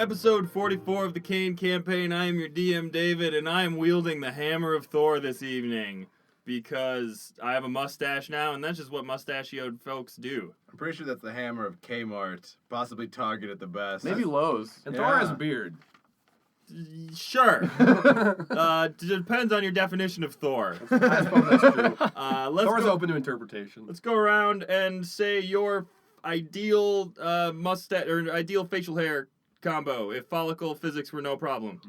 Episode 44 of the Kain Campaign. I am your DM, David, and I am wielding the Hammer of Thor this evening because I have a mustache now, and that's just what mustachioed folks do. I'm pretty sure that's the Hammer of Kmart, possibly Target at the best. Maybe Lowe's. And Thor has a beard. Sure. Depends on your definition of Thor. I suppose that's true. Thor's open to interpretation. Let's go around and say your ideal mustache or ideal facial hair combo if follicle physics were no problem.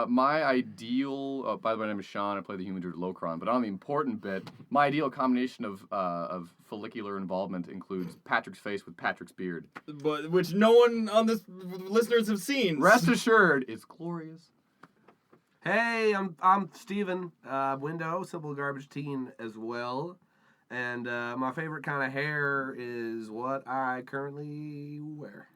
My ideal. By the way, my name is Sean. I play the human druid Locron. But on the important bit, my ideal combination of follicular involvement includes Patrick's face with Patrick's beard. But which no one on this listeners have seen. Rest assured, it's glorious. Hey, I'm Steven. Window, simple garbage teen as well. And my favorite kind of hair is what I currently wear.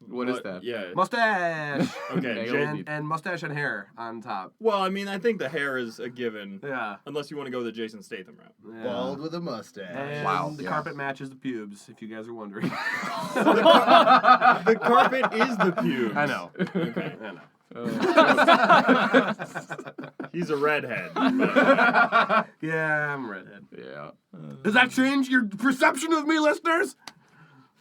What is that? Yeah. Mustache! Okay. and mustache and hair on top. Well, I mean, I think the hair is a given. Yeah. Unless you want to go the Jason Statham route. Yeah. Bald with a mustache. And Wow. the carpet matches the pubes, if you guys are wondering. The carpet is the pubes. I know. Okay. I know. He's a redhead. Yeah, I'm a redhead. Yeah. Does that change your perception of me, listeners?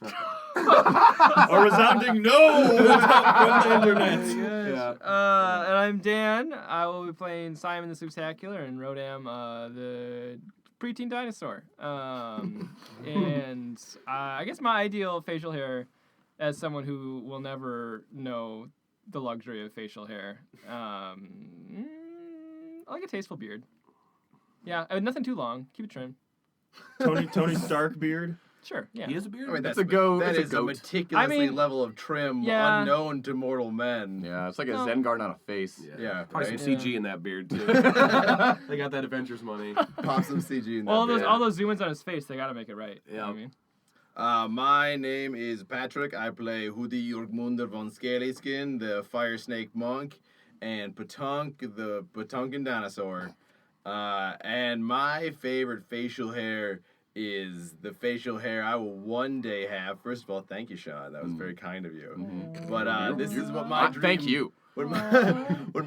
A resounding no from the internet. Yeah. And I'm Dan. I will be playing Simon the Spectacular and Rodam, the preteen dinosaur. And I guess my ideal facial hair, as someone who will never know the luxury of facial hair, I like a tasteful beard. Yeah, nothing too long. Keep it trim. Tony Stark beard. Sure. Yeah. He has a beard? I mean, That's a goat. That That's is a a goat. meticulously I mean, level of trim yeah. unknown to mortal men. Yeah, it's like a No. Zen garden on a face. Yeah, Probably right? some CG in that beard, too. They got that Avengers money. Pop some CG in Well, that. all those zoom-ins on his face, they gotta make it right. You know what I mean? My name is Patrick. I play Hoodie Jorgmunder von Scalyskin, the Fire Snake Monk, and Patunk, the Patunkan dinosaur. And my favorite facial hair is the facial hair I will one day have. First of all, thank you, Sean. That was very kind of you. Mm-hmm. But this is what my dream... Thank you. When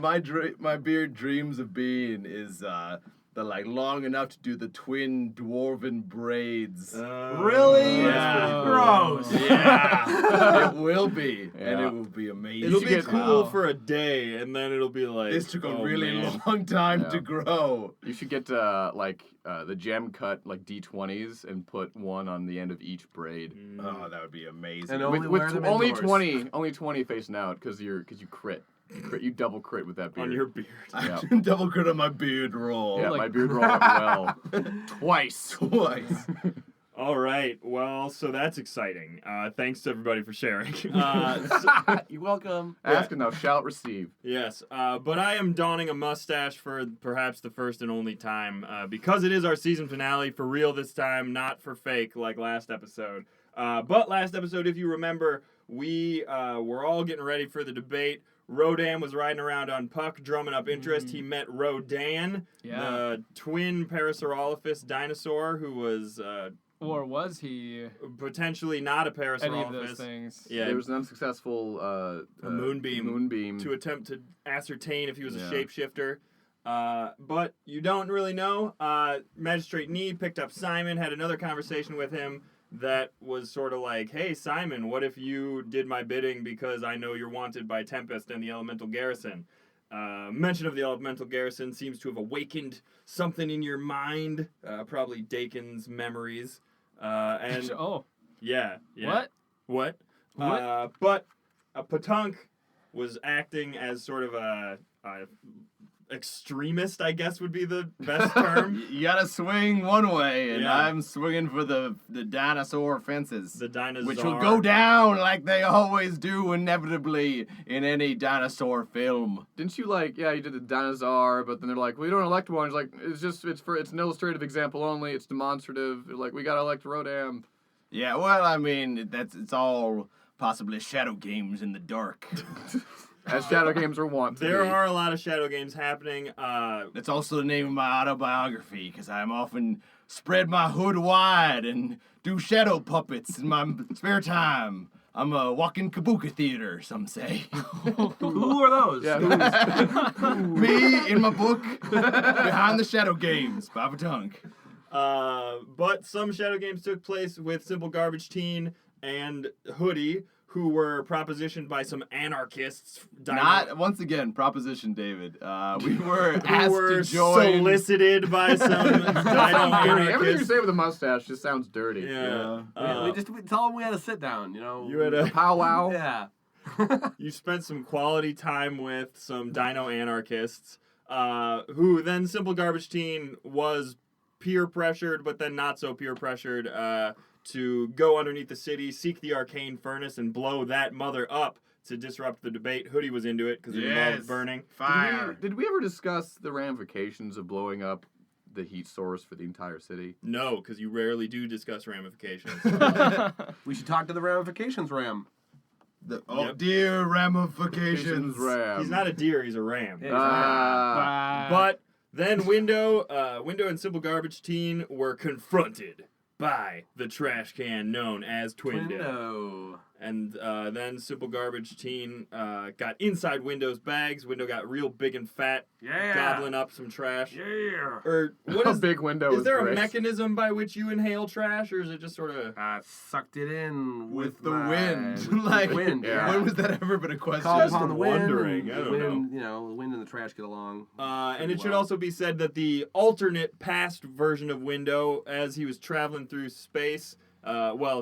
my beard dreams of being is the long enough to do the twin dwarven braids. Really? Yeah. Gross. Yeah, it will be, and Yeah. it will be amazing. It'll be get- cool for a day, and then it'll be like. This took a oh, really man. long time Yeah. to grow. You should get the gem cut D20s and put one on the end of each braid. Oh, that would be amazing. And With, wear them only indoors. 20 facing out because you crit. You double crit with that beard. On your beard. Yeah. I double crit on my beard roll. Yeah, Like- my beard rolled up well. Twice. Twice. All right. Well, so that's exciting. Thanks to everybody for sharing. You're welcome. Ask and thou shalt receive. Yes, but I am donning a mustache for perhaps the first and only time because it is our season finale for real this time, not for fake like last episode. But last episode, if you remember, we were all getting ready for the debate. Rodan was riding around on Puck, drumming up interest. He met Rodan, the twin Parasaurolophus dinosaur who was Or was he potentially not a any of those Parasaurolophus. things? Yeah, There was an unsuccessful moonbeam to attempt to ascertain if he was a Yeah. shapeshifter. But you don't really know. Magistrate Nee picked up Simon, had another conversation with him that was sort of like, hey, Simon, what if you did my bidding because I know you're wanted by Tempest and the Elemental Garrison? Mention of the Elemental Garrison seems to have awakened something in your mind, probably Dakin's memories. And Oh. yeah. What? But Patunk was acting as sort of a extremist, I guess would be the best term. You gotta swing one way, and Yeah. I'm swinging for the dinosaur fences. The dinosaur. Which will go down like they always do inevitably in any dinosaur film. Didn't you you did the dinosaur, but then they're like, we don't elect one. It's like, it's an illustrative example only. It's demonstrative. Like, we gotta elect Rodam. Yeah, well, I mean, it's all possibly shadow games in the dark. As shadow games are wont to There be. are a lot of shadow games happening. That's also the name of my autobiography, because I'm often spread my hood wide and do shadow puppets in my spare time. I'm a walking kabuki theater, some say. Who are those? Yeah. Me in my book, Behind the Shadow Games, by Patunk. But some shadow games took place with Simple Garbage Teen and Hoodie, who were propositioned by some anarchists. Not, once again, Proposition David. We were who asked were to join. solicited by some dino Dirty. Everything you anarchists. say with a mustache just sounds dirty. Yeah. We tell them we had to sit down, you know. You had a Powwow. Yeah. You spent some quality time with some dino anarchists, who then Simple Garbage Teen was peer pressured, but then not so peer pressured, to go underneath the city, seek the arcane furnace, and blow that mother up to disrupt the debate. Hoodie was into it because he loved burning. Fire. Did we ever discuss the ramifications of blowing up the heat source for the entire city? No, because you rarely do discuss ramifications. We should talk to the ramifications, Ram. Yep. Dear ramifications. Ram. He's not a deer, he's a ram. Ah. But then Window and Simple Garbage Teen were confronted by the trash can known as Twindow. And then Simple Garbage Teen got inside Window's bags. Window got real big and fat, gobbling up some trash. Yeah. Or what A is big window. Is there great. a mechanism by which you inhale trash, or is it just sort of? I sucked it in With the my- wind. with the Like, wind. yeah. when was that ever been a question? Call Just upon the wind. wondering, I The don't wind, you know, the wind and the trash get along. And it should well. also be said that the alternate past version of Window, as he was traveling through space,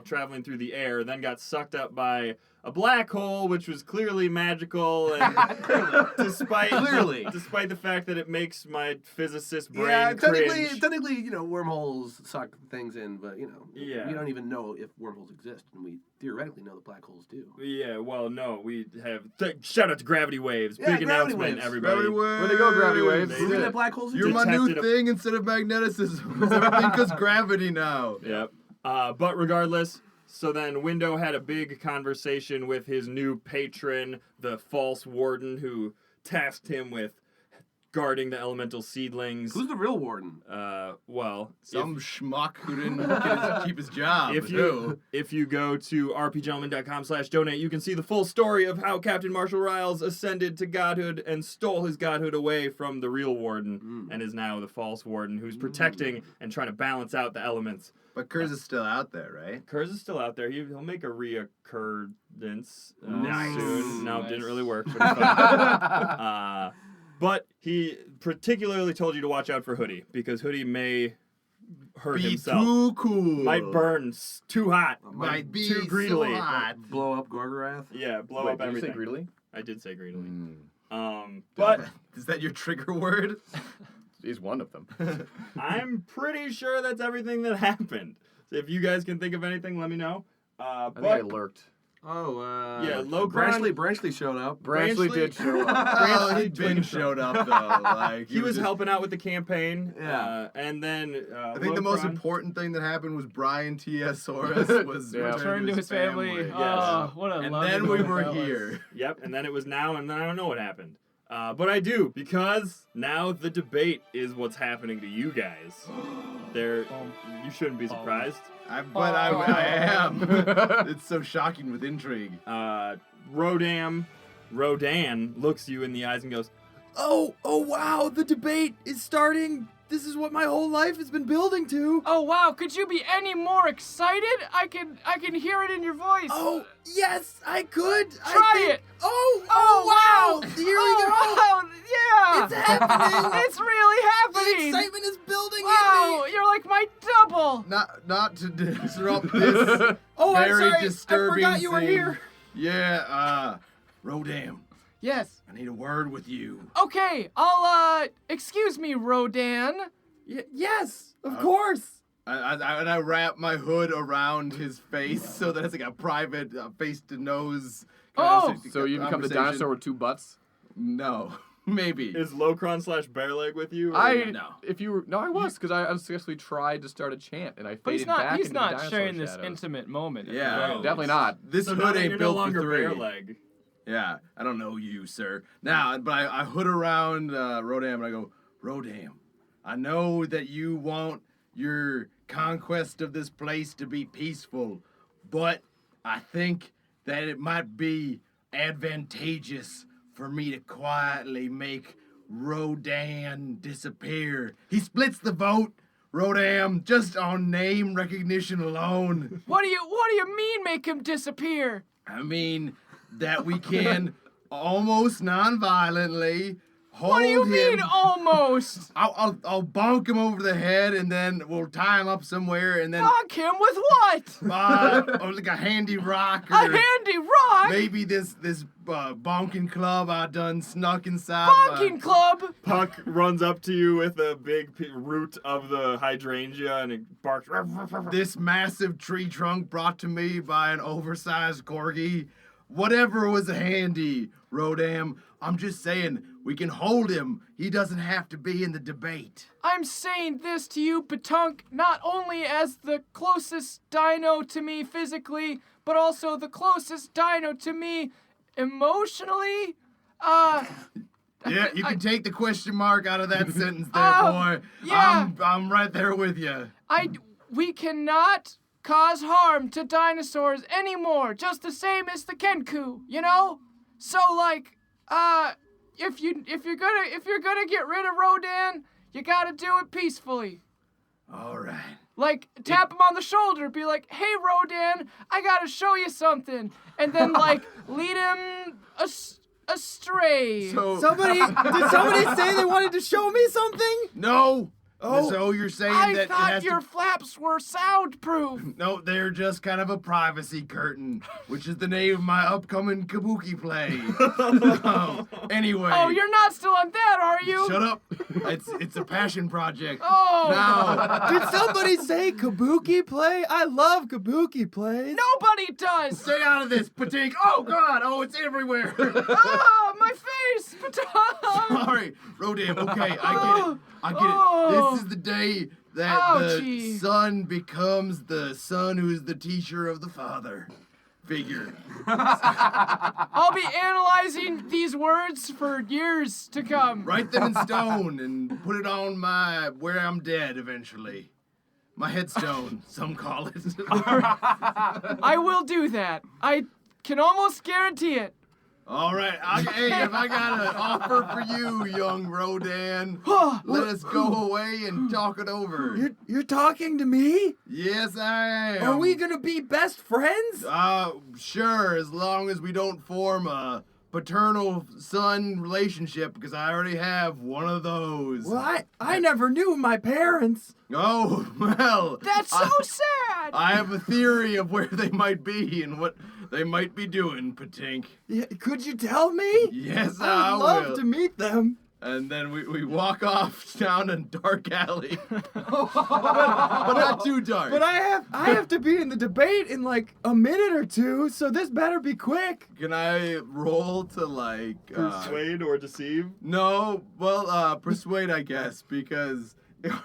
traveling through the air, then got sucked up by a black hole, which was clearly magical, and despite the fact that it makes my physicist brain Yeah, cringe. technically, you know, wormholes suck things in, but you know, Yeah. we don't even know if wormholes exist, and we theoretically know that black holes do. Yeah, well, no, we have. Shout out to Gravity Waves. Yeah, Big Gravity announcement, Waves. everybody. Gravity waves. Where they go, gravity waves? They Proving did. that black holes You're exist. my new Detected a- thing instead of magneticism. Everything because gravity now. Yep. But regardless, so then Window had a big conversation with his new patron, the false warden, who tasked him with guarding the elemental seedlings. Who's the real warden? Some schmuck who didn't keep his job. if you go to rpgentleman.com/donate, you can see the full story of how Captain Marshall Riles ascended to godhood and stole his godhood away from the real warden and is now the false warden who's protecting and trying to balance out the elements. But Kurz is still out there, right? Kurz is still out there. He'll make a reoccurrence Nice. soon. No, it Nice. didn't really work. But, it's fine. But he particularly told you to watch out for Hoodie because Hoodie may hurt Be himself. too cool. Might burn too hot. Might be too greedily. so hot. Blow up Gorgarath? Yeah, blow Wait, up did you everything. say greedily? I did say greedily. Mm. But Is that your trigger word? He's one of them. I'm pretty sure that's everything that happened. So if you guys can think of anything, let me know. I think I lurked. Oh, Yeah, Locron- Branchley showed up. Branchley Branchley- did show up. Oh, he been showed up though. Like he was just- helping out with the campaign. Yeah. And then I think the most Locron- important thing that happened was Brian T.S. Soros was Yeah. Returned to his family. Yes. Oh, what a And lovely then we moment were that was. here. Yep, and then it was now, and then I don't know what happened. But I do, because now the debate is what's happening to you guys. You shouldn't be surprised. I am. It's so shocking with intrigue. Rodan looks you in the eyes and goes, Oh wow, the debate is starting. This is what my whole life has been building to. Oh wow, could you be any more excited? I can hear it in your voice. Oh, yes, I could. Try it. Oh, wow. Here we go. Wow, yeah. It's happening. It's really happening. Excitement is building Wow, you're like my double. Not to disrupt this Oh, I'm very sorry. disturbing I forgot you were scene. here. Yeah, Rodam, Yes. I need a word with you. Okay, I'll excuse me, Rodan. Yes, of course. I wrap my hood around his face so that it's like a private face to nose. Oh! So you become the dinosaur with two butts? No, maybe. Is Locron/Bearleg with you? or- I was because I unsuccessfully tried to start a chant and I But faded back he's into not dinosaur sharing this shadows. intimate moment. at Yeah. the very No, least. Definitely not. This So hood now that ain't you're built no longer for three. Bearleg. Yeah, I don't know you, sir. Now, but I hood around Rodam and I go, Rodam, I know that you want your conquest of this place to be peaceful, but I think that it might be advantageous for me to quietly make Rodan disappear. He splits the vote, Rodam, just on name recognition alone. What do you mean make him disappear? I mean that we can almost non-violently hold What do you him. mean almost? I'll bonk him over the head and then we'll tie him up somewhere and then Bonk him with what? like a handy rock A or handy rock? maybe this bonking club I done snuck inside. Bonking club? Puck runs up to you with a big root of the hydrangea and it barks. This massive tree trunk brought to me by an oversized corgi. Whatever was handy, Rodam. I'm just saying, we can hold him. He doesn't have to be in the debate. I'm saying this to you, Patunk, not only as the closest dino to me physically, but also the closest dino to me emotionally. Yeah, you can take the question mark out of that sentence there, boy. yeah. I'm right there with you. We cannot cause harm to dinosaurs anymore, just the same as the Kenku, you know? So like, if you're gonna get rid of Rodan, you gotta do it peacefully. All right. Like, tap him on the shoulder, be like, hey, Rodan, I gotta show you something. And then, like, lead him astray. So Did somebody say they wanted to show me something? no. Oh. So you're saying I that it thought has your flaps were soundproof. No, they're just kind of a privacy curtain, which is the name of my upcoming kabuki play. Anyway. Oh, you're not still on that, are you? Shut up. It's a passion project. Oh. Now, Did somebody say kabuki play? I love kabuki plays. Nobody does. stay out of this, Patik. Oh, God. Oh, it's everywhere. Ah, my face. Sorry, Rodan. Okay, I get it. This is the day that Ouchie. the son becomes the son who's the teacher of the father figure. I'll be analyzing these words for years to come. Write them in stone and put it on where I'm dead eventually. My headstone, some call it. I will do that. I can almost guarantee it. All right, hey, if I got an offer for you, young Rodan, let us go away and talk it over. You're talking to me? Yes, I am. Are we gonna be best friends? Sure, as long as we don't form a paternal son relationship, because I already have one of those. Well, I never knew my parents. Oh, well. That's so sad. I have a theory of where they might be and what they might be doing, Patink. Yeah, could you tell me? Yes, I'd I love will. to meet them. And then we walk off down a dark alley. But not too dark. But I have to be in the debate in like a minute or two, so this better be quick. Can I roll to like Persuade or deceive? No, well, persuade, I guess, because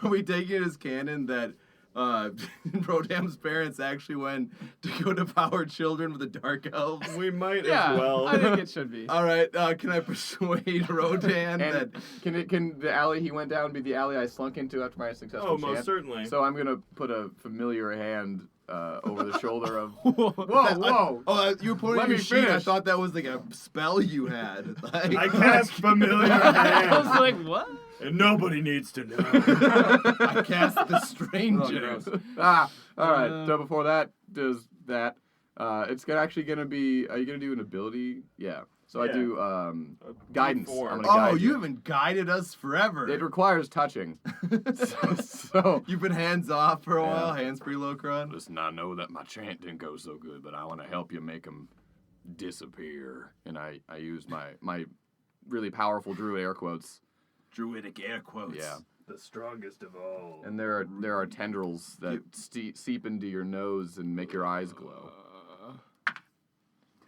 are we taking it as canon that Rodam's parents actually went to go devour children with the dark elves? We might Yeah, as well. I think it should be. All right, can I persuade Rodan that? And can the alley he went down be the alley I slunk into after my successful Oh, most chant? certainly. So I'm gonna put a familiar hand over the shoulder of. Whoa! You were pointing Let at your me sheet. I finish. thought that was like a spell you had. Like, I cast familiar I was hand, like, what? and nobody needs to know. I cast the Oh, stranger. gross. All right. So before that does that, it's gonna be. Are you gonna do an ability? Yeah. So I Yeah. do guidance. D4. I'm gonna Oh, guide you haven't guided us forever. It requires touching. so You've been hands off for a Yeah. while, hands free, Locron. listen, I know that my chant didn't go so good, but I want to help you make them disappear. And I use my really powerful druid air quotes. Druidic air quotes. Yeah. The strongest of all. And there are tendrils that seep into your nose and make your eyes glow.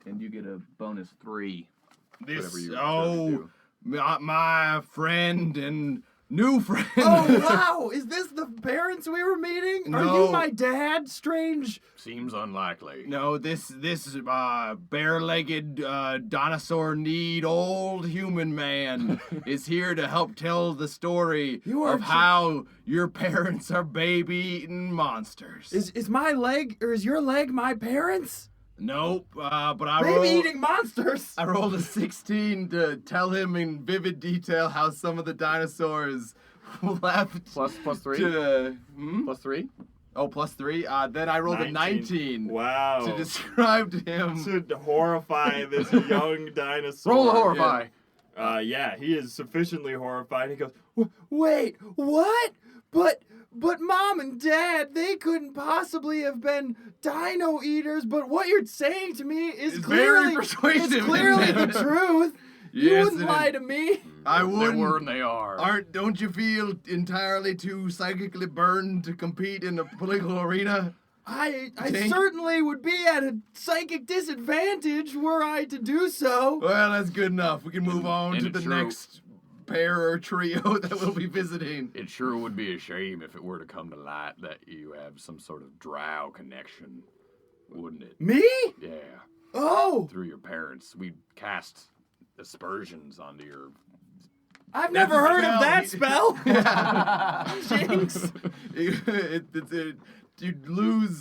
And you get a bonus 3. Whatever you do. my friend and new friend. Oh wow! Is this the parents we were meeting? Are No. you my dad? Strange. Seems unlikely. No, this bare-legged dinosaur need old human man is here to help tell the story You are of how your parents are baby-eating monsters. Is my leg or is your leg my parents? Nope, but I Maybe rolled... eating monsters. I rolled a 16 to tell him in vivid detail how some of the dinosaurs left Plus 3? to... Plus 3? Oh, plus 3? Then I rolled a 19 Wow. to describe to him... To horrify this young dinosaur. Roll a horrify. Yeah, he is sufficiently horrified. He goes, Wait, what? But Mom and Dad, they couldn't possibly have been dino eaters. But what you're saying to me is It's clearly, very persuasive, it's clearly isn't the it? truth. You Yes, wouldn't it lie is. to me. I They wouldn't. were and they are. Don't you feel entirely too psychically burned to compete in a political arena? I Tank? certainly would be at a psychic disadvantage were I to do so. Well, that's good enough. We can move on and to it's the true. next pair or trio that we'll be visiting. It sure would be a shame if it were to come to light that you have some sort of drow connection, wouldn't it? Me? Yeah. Oh, Through your parents. We'd cast aspersions onto your... I've That's never a heard of spell. that spell. Jinx. You'd lose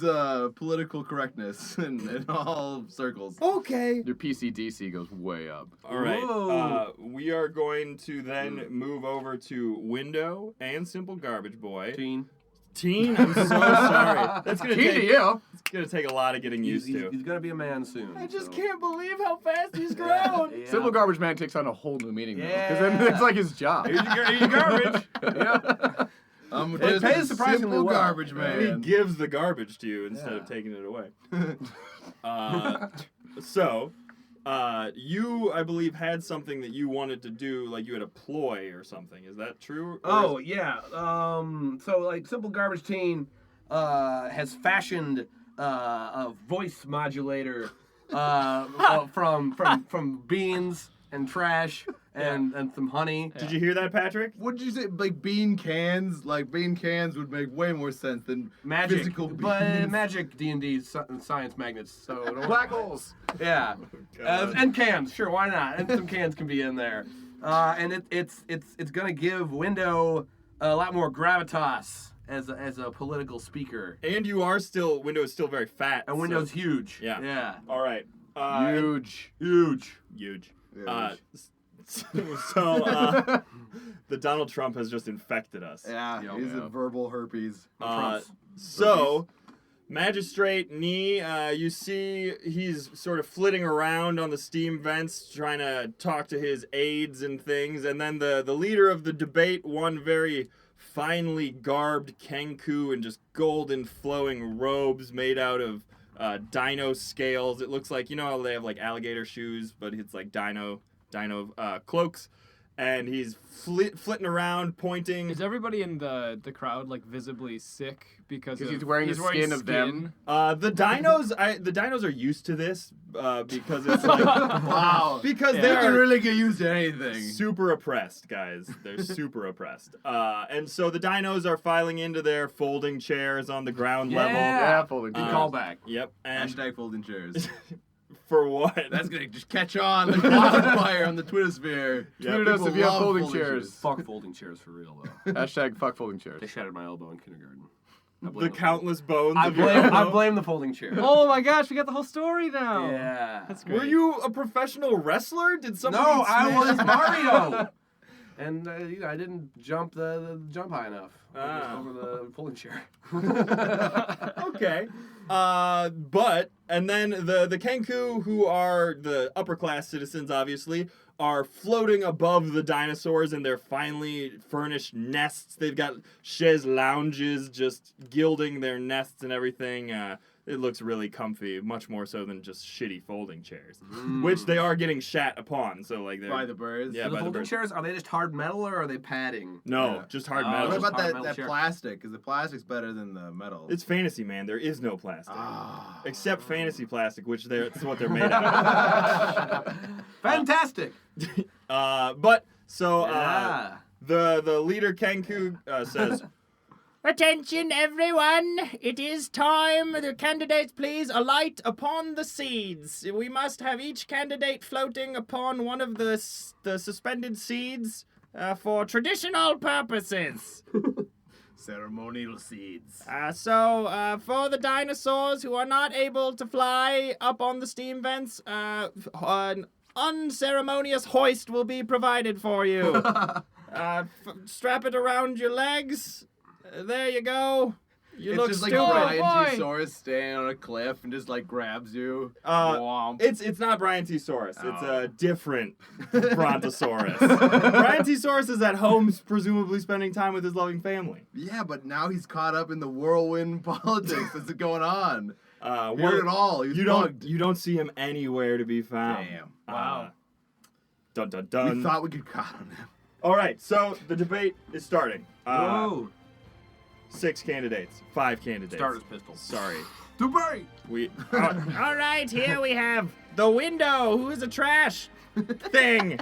political correctness in all circles. Okay. Your PCDC goes way up. all right, Whoa. we are going to then move over to Window and Simple Garbage Boy. Teen. Teen, I'm so sorry. That's gonna Key to take, you. it's gonna take a lot of getting used to. He's gonna be a man soon. I just so. can't believe how fast he's grown. Yeah. Simple Garbage Man takes on a whole new meaning, though. Because Yeah. then it's like his job. Here's your garbage. Yeah. I'm It just pays a surprisingly simple well. garbage And he man. gives the garbage to you instead of Yeah. taking it away. So, you, I believe, had something that you wanted to do, like you had a ploy or something. Is that true? Or Oh is- yeah. So like Simple Garbage Teen has fashioned a voice modulator from beans and trash and some honey. Did you hear that, Patrick? What did you say? Like bean cans? Like bean cans would make way more sense than Magic, physical but beans. magic D&D science magnets. So don't Black worry. holes. Yeah, God. and cans. Sure, why not? And some cans can be in there. And it's gonna give Window a lot more gravitas as a political speaker. And you are still, Window is still very fat. And Window's huge. Yeah. Yeah. All right. Huge. Huge. Huge. Yeah, So, the Donald Trump has just infected us. yeah, Yeah, he's yeah. a verbal herpes. So, Magistrate Nee, you see he's sort of flitting around on the steam vents trying to talk to his aides and things, and then the leader of the debate, one very finely garbed Kenku in just golden flowing robes made out of dino scales. It looks like, you know how they have like alligator shoes, but it's like dino cloaks. And he's flitting around, pointing. Is everybody in the crowd like visibly sick because He's wearing the skin of them. The dinos are used to this because it's like Wow. because They they can are really get used to anything. super oppressed, guys. They're super oppressed. And so the dinos are filing into their folding chairs on the ground level. Yeah, folding Good chairs. callback. Yep. And Hashtag folding chairs. for what? That's gonna just catch on like wildfire on the Twitter sphere. Yeah, Tweet us people if you have love folding folding chairs. Fuck folding chairs for real though. Hashtag fuck folding chairs. They shattered my elbow in kindergarten. I The blame countless bones I of your blame, I elbow? blame the folding chair. Oh my gosh, we got the whole story now. Yeah. That's great. Were you a professional wrestler? Did somebody No, I smash- was Mario. And I didn't jump the jump high enough over the folding chair. Okay. But and then the Kenku, who are the upper class citizens, obviously, are floating above the dinosaurs in their finely furnished nests. They've got chaise lounges just gilding their nests and everything. It looks really comfy, much more so than just shitty folding chairs, which they are getting shat upon. So like they're By the birds. Yeah, So the by the folding birds. chairs, are they just hard metal or are they padding? no, Yeah. just hard Oh, metal. What just about hard that, metal that chair. plastic? Because the plastic's better than the metal. It's fantasy, man. There is no plastic. Ah. Except fantasy plastic, which that's what they're made out of. Fantastic. But so Yeah. the leader Kenku says, "Attention, everyone! It is time. The candidates, please alight upon the seeds. We must have each candidate floating upon one of the suspended seeds for traditional purposes." Ceremonial seeds. So, for the dinosaurs who are not able to fly up on the steam vents, an unceremonious hoist will be provided for you. Strap it around your legs. There you go. You It's look just like stupid. Brian boy. T. Saurus standing on a cliff and just like grabs you. Womp. It's not Brian T. Saurus. It's Oh. a different Brontosaurus. Brian T. Saurus is at home, presumably spending time with his loving family. Yeah, but now he's caught up in the whirlwind politics that's going on. Heard it all. He's you bugged. don't see him anywhere to be found. Damn. Wow. Dun dun dun. We thought we could cut on him. All right, so the debate is starting. Whoa. 6 candidates, 5 candidates. Starter's pistol. Sorry. Debate. We. All right, here we have the Window, who is a trash thing.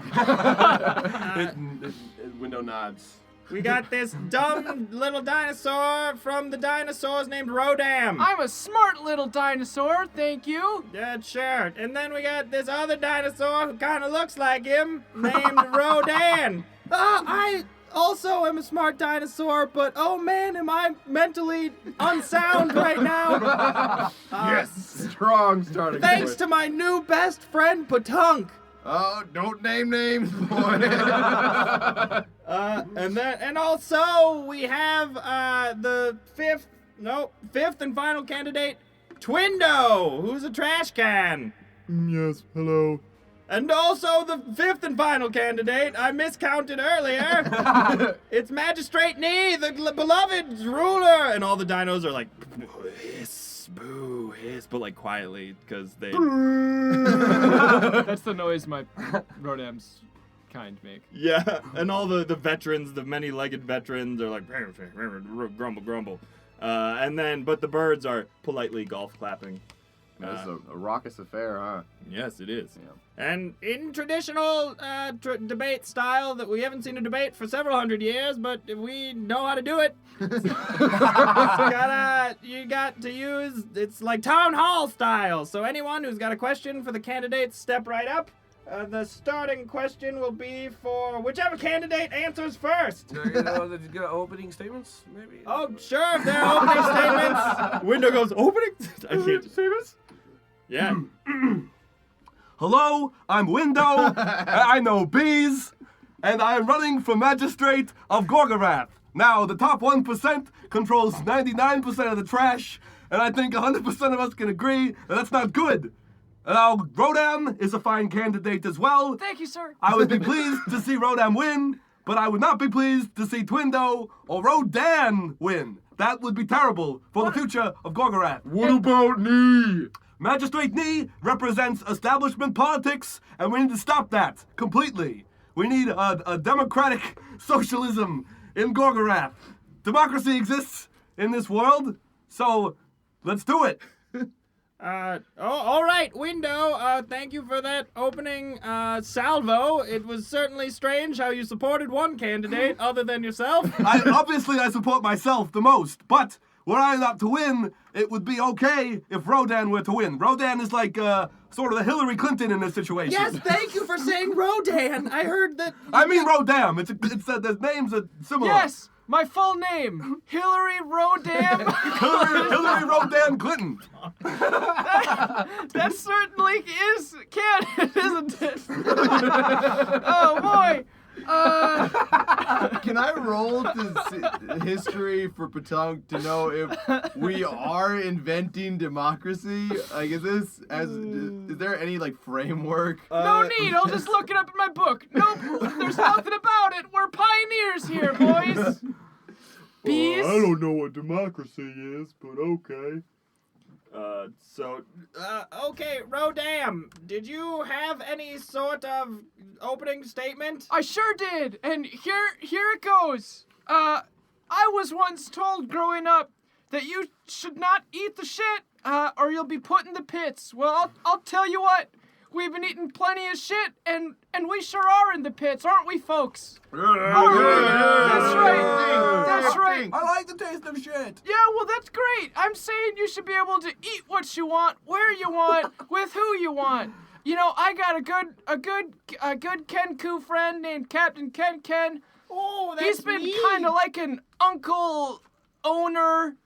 Window nods. We got this dumb little dinosaur from the dinosaurs named Rodam. I'm a smart little dinosaur, thank you. Yeah, sure. And then we got this other dinosaur who kind of looks like him, named Rodan. I also am a smart dinosaur, but oh man, am I mentally unsound right now. Yes. Strong starting Thanks point. to my new best friend, Patunk. Oh, don't name names, boy. And also we have the fifth and final candidate, Twindow, who's a trash can. Yes, hello. And also the fifth and final candidate, I miscounted earlier. It's Magistrate Nee, the beloved ruler. And all the dinos are like, hiss, boo, hiss, but like quietly, because they... That's the noise my Rodam's kind make. Yeah, and all the veterans, the many-legged veterans are like, grumble, grumble. But the birds are politely golf clapping. This is a raucous affair, huh? Yes, it is. Yeah. And in traditional debate style, that we haven't seen a debate for several hundred years, but we know how to do it. You got to use, it's like town hall style. So anyone who's got a question for the candidates, step right up. The starting question will be for whichever candidate answers first. You know, that you got opening statements, maybe? Oh, sure, if there are opening statements. Window goes, opening? I can't statements? Yeah. Hello, I'm Window, and I know bees, and I am running for Magistrate of Gorgarath. Now, the top 1% controls 99% of the trash, and I think 100% of us can agree that that's not good. Now, Rodam is a fine candidate as well. Thank you, sir. I would be pleased to see Rodam win, but I would not be pleased to see Twindow or Rodan win. That would be terrible for the future of Gorgarath. What about Nee? Magistrate Nee represents establishment politics, and we need to stop that completely. We need a democratic socialism in Gorgarath. Democracy exists in this world, so let's do it. All right, Window. Thank you for that opening salvo. It was certainly strange how you supported one candidate other than yourself. I support myself the most, but were I not to win, it would be okay if Rodan were to win. Rodan is like sort of the Hillary Clinton in this situation. Yes, thank you for saying Rodan. I heard that. I mean Rodam. The names are similar. Yes, my full name, Hillary Rodam. Hillary Rodan Clinton. That certainly is canon, isn't it? Oh boy. Can I roll to history for Patunk to know if we are inventing democracy? Like, is there any like framework? No need. I'll just look it up in my book. Nope. There's nothing about it. We're pioneers here, boys. Bees. I don't know what democracy is, but okay. Okay, Rodam, did you have any sort of opening statement? I sure did. And here it goes. I was once told growing up that you should not eat the shit, or you'll be put in the pits. Well, I'll tell you what. We've been eating plenty of shit, and we sure are in the pits, aren't we, folks? That's right. That's right. I like the taste of shit. Yeah, well, that's great. I'm saying you should be able to eat what you want, where you want, with who you want. You know, I got a good Kenku friend named Captain Ken. Oh, that's He's been neat. kind of like an uncle owner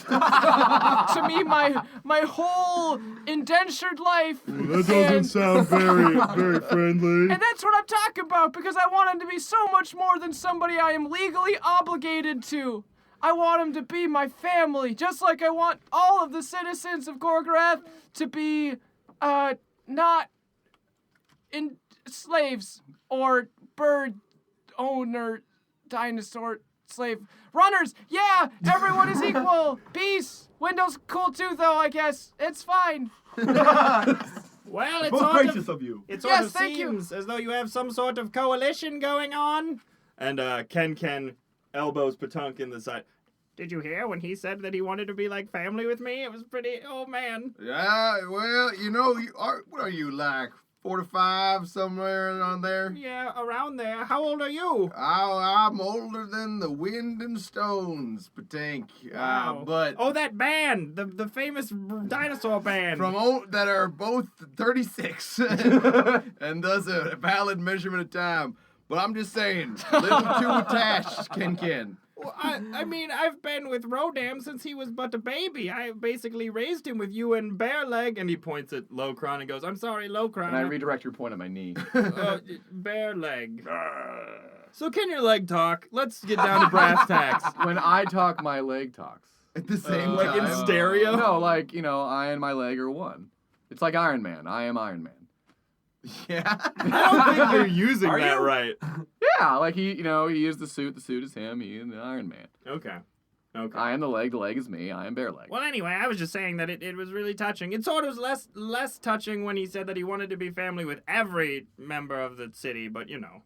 to me my whole indentured life. That doesn't sound very friendly. And that's what I'm talking about, because I want him to be so much more than somebody I am legally obligated to. I want him to be my family, just like I want all of the citizens of Gorgarath to be, not in slaves or bird owner, dinosaur slave runners. Yeah, everyone is equal. Peace. Window's cool too, though. I guess it's fine. Well, it's Most sort gracious of, of you. it sort Yes, of thank you. seems as though you have some sort of coalition going on. And Ken elbows Patunk in the side. Did you hear when he said that he wanted to be like family with me? It was pretty. Oh man. Yeah, well, what are you, like 4 to 5, somewhere around there? Yeah, around there. How old are you? I'm older than the Wind and Stones, Patank. Wow. But Oh, that band, the famous dinosaur band. that are both 36 and does a valid measurement of time. But I'm just saying, little too attached, Ken. Well, I mean, I've been with Rodam since he was but a baby. I basically raised him with you and Bear Leg. And he points at Locron and goes, I'm sorry, Locron. And I redirect your point at my knee. Bear Leg. So can your leg talk? Let's get down to brass tacks. When I talk, my leg talks. At the same Like in time. stereo? No, like, I and my leg are one. It's like Iron Man. I am Iron Man. Yeah. I don't think you're using Are that you? right. Yeah, like he is the suit is him, he is the Iron Man. Okay. I am the leg is me, I am Bear Leg. Well, anyway, I was just saying that it was really touching. It sort of was less touching when he said that he wanted to be family with every member of the city, but you know.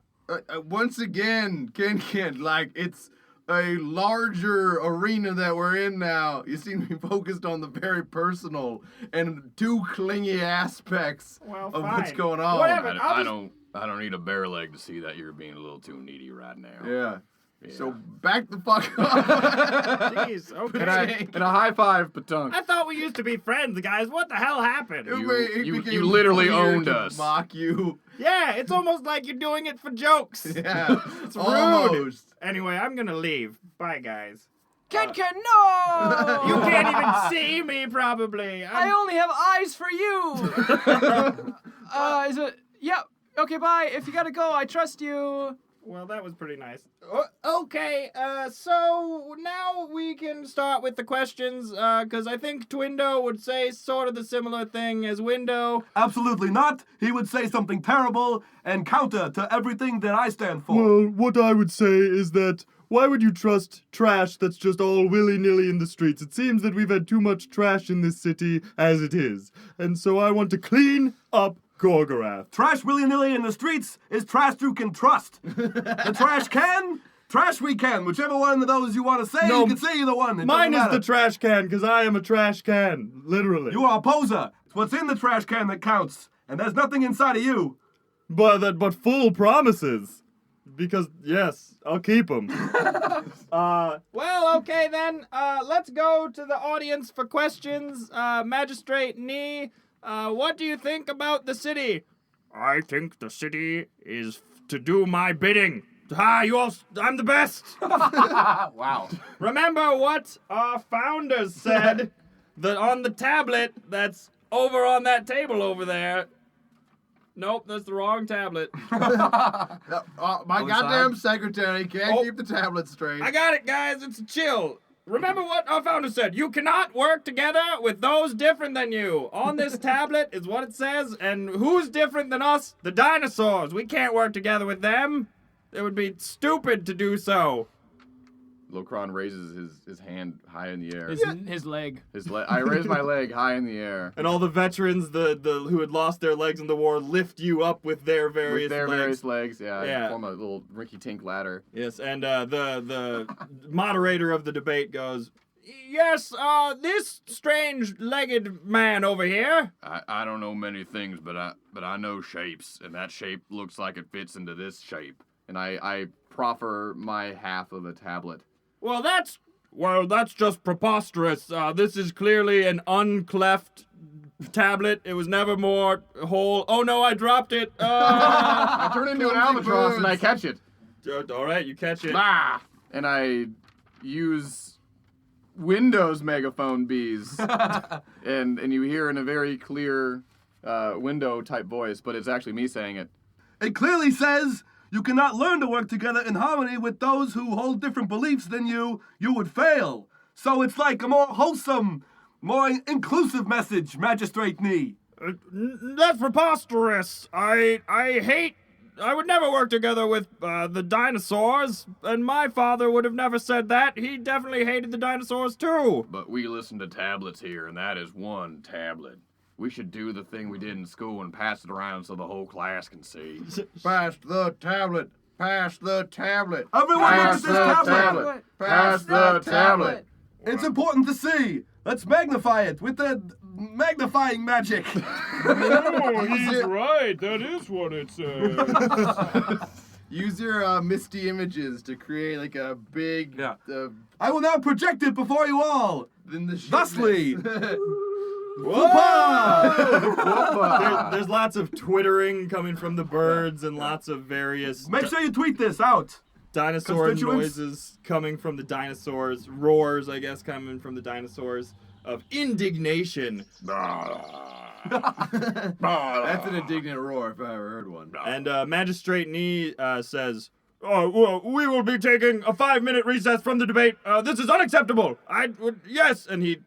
Once again, Ken, like, it's a larger arena that we're in now. You seem to be focused on the very personal and too clingy aspects Well, of fine. what's going on. Whatever. I don't need a bear leg to see that you're being a little too needy right now. Yeah. Yeah. So back the fuck up. Jeez, okay. And a high five, Patunk. I thought we used to be friends, guys. What the hell happened? You became literally weird owned to us. Mock you. Yeah, it's almost like you're doing it for jokes. Yeah. It's rude. Almost. Anyway, I'm gonna leave. Bye, guys. Ken, no! You can't even see me, probably. I only have eyes for you. Is it? Yeah. Okay, bye. If you gotta go, I trust you. Well, that was pretty nice. Okay, so now we can start with the questions, because I think Twindow would say sort of the similar thing as Window. Absolutely not. He would say something terrible and counter to everything that I stand for. Well, what I would say is that why would you trust trash that's just all willy-nilly in the streets? It seems that we've had too much trash in this city as it is. And so I want to clean up Gorgarath. Trash willy-nilly in the streets is trash you can trust. The trash we can. Whichever one of those you want to say, No, you can say either one. It Mine is doesn't the matter. trash can, because I am a trash can. Literally. You are a poser. It's what's in the trash can that counts. And there's nothing inside of you. But full promises. Because, yes, I'll keep them. Well, okay then, let's go to the audience for questions. Magistrate Nee, what do you think about the city? I think the city is to do my bidding. I'm the best. Wow. Remember what our founders said that on the tablet that's over on that table over there. Nope, that's the wrong tablet. My goddamn secretary can't keep the tablet straight. I got it, guys. It's chill. Remember what our founder said. You cannot work together with those different than you. On this tablet is what it says. And who's different than us? The dinosaurs. We can't work together with them. It would be stupid to do so. Locron raises his hand high in the air. His leg. I raise my leg high in the air. And all the veterans the who had lost their legs in the war lift you up with their various legs. Yeah. Form a little rinky-tink ladder. Yes, and the moderator of the debate goes, Yes, this strange-legged man over here. I don't know many things, but I know shapes, and that shape looks like it fits into this shape. And I proffer my half of a tablet. Well, that's just preposterous. This is clearly an uncleft tablet. It was never more whole. Oh no, I dropped it. I turn into an albatross and I catch it. All right, you catch it. Ah! And I use Window's megaphone bees. and you hear in a very clear window type voice, but it's actually me saying it. It clearly says you cannot learn to work together in harmony with those who hold different beliefs than you. You would fail. So it's like a more wholesome, more inclusive message, Magistrate Nee. That's preposterous. I would never work together with the dinosaurs, and my father would have never said that. He definitely hated the dinosaurs too. But we listen to tablets here, and that is one tablet. We should do the thing we did in school and pass it around so the whole class can see. Pass the tablet. Pass the tablet. Everyone look at this tablet. Pass the tablet. It's important to see. Let's magnify it with the magnifying magic. Oh, he's right. That is what it says. Use your misty images to create like a big. Yeah. I will now project it before you all. Then the Thusly. There's lots of twittering coming from the birds and lots of various Make sure you tweet this out. dinosaur Constituents. noises coming from the dinosaurs, roars, I guess, coming from the dinosaurs of indignation. That's an indignant roar if I ever heard one. And Magistrate Nee says, "Oh, well, we will be taking a 5-minute recess from the debate. This is unacceptable. Yes." And he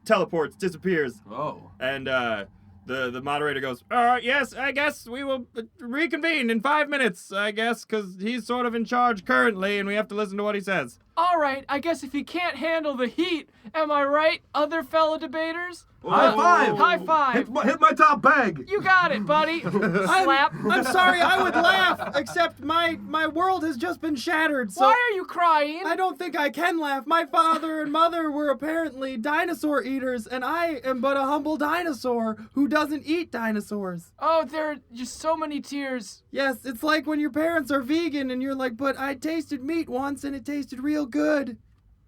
teleports, disappears. Oh. And the moderator goes, "Yes, I guess we will reconvene in 5 minutes, I guess, because he's sort of in charge currently, and we have to listen to what he says." All right, I guess if he can't handle the heat, am I right, other fellow debaters? High five. High five. Hit my top bag. You got it, buddy. Slap. I'm sorry, I would laugh, except my world has just been shattered, so Why are you crying? I don't think I can laugh. My father and mother were apparently dinosaur eaters, and I am but a humble dinosaur who doesn't eat dinosaurs. Oh, there are just so many tears. Yes, it's like when your parents are vegan and you're like, but I tasted meat once and it tasted real good.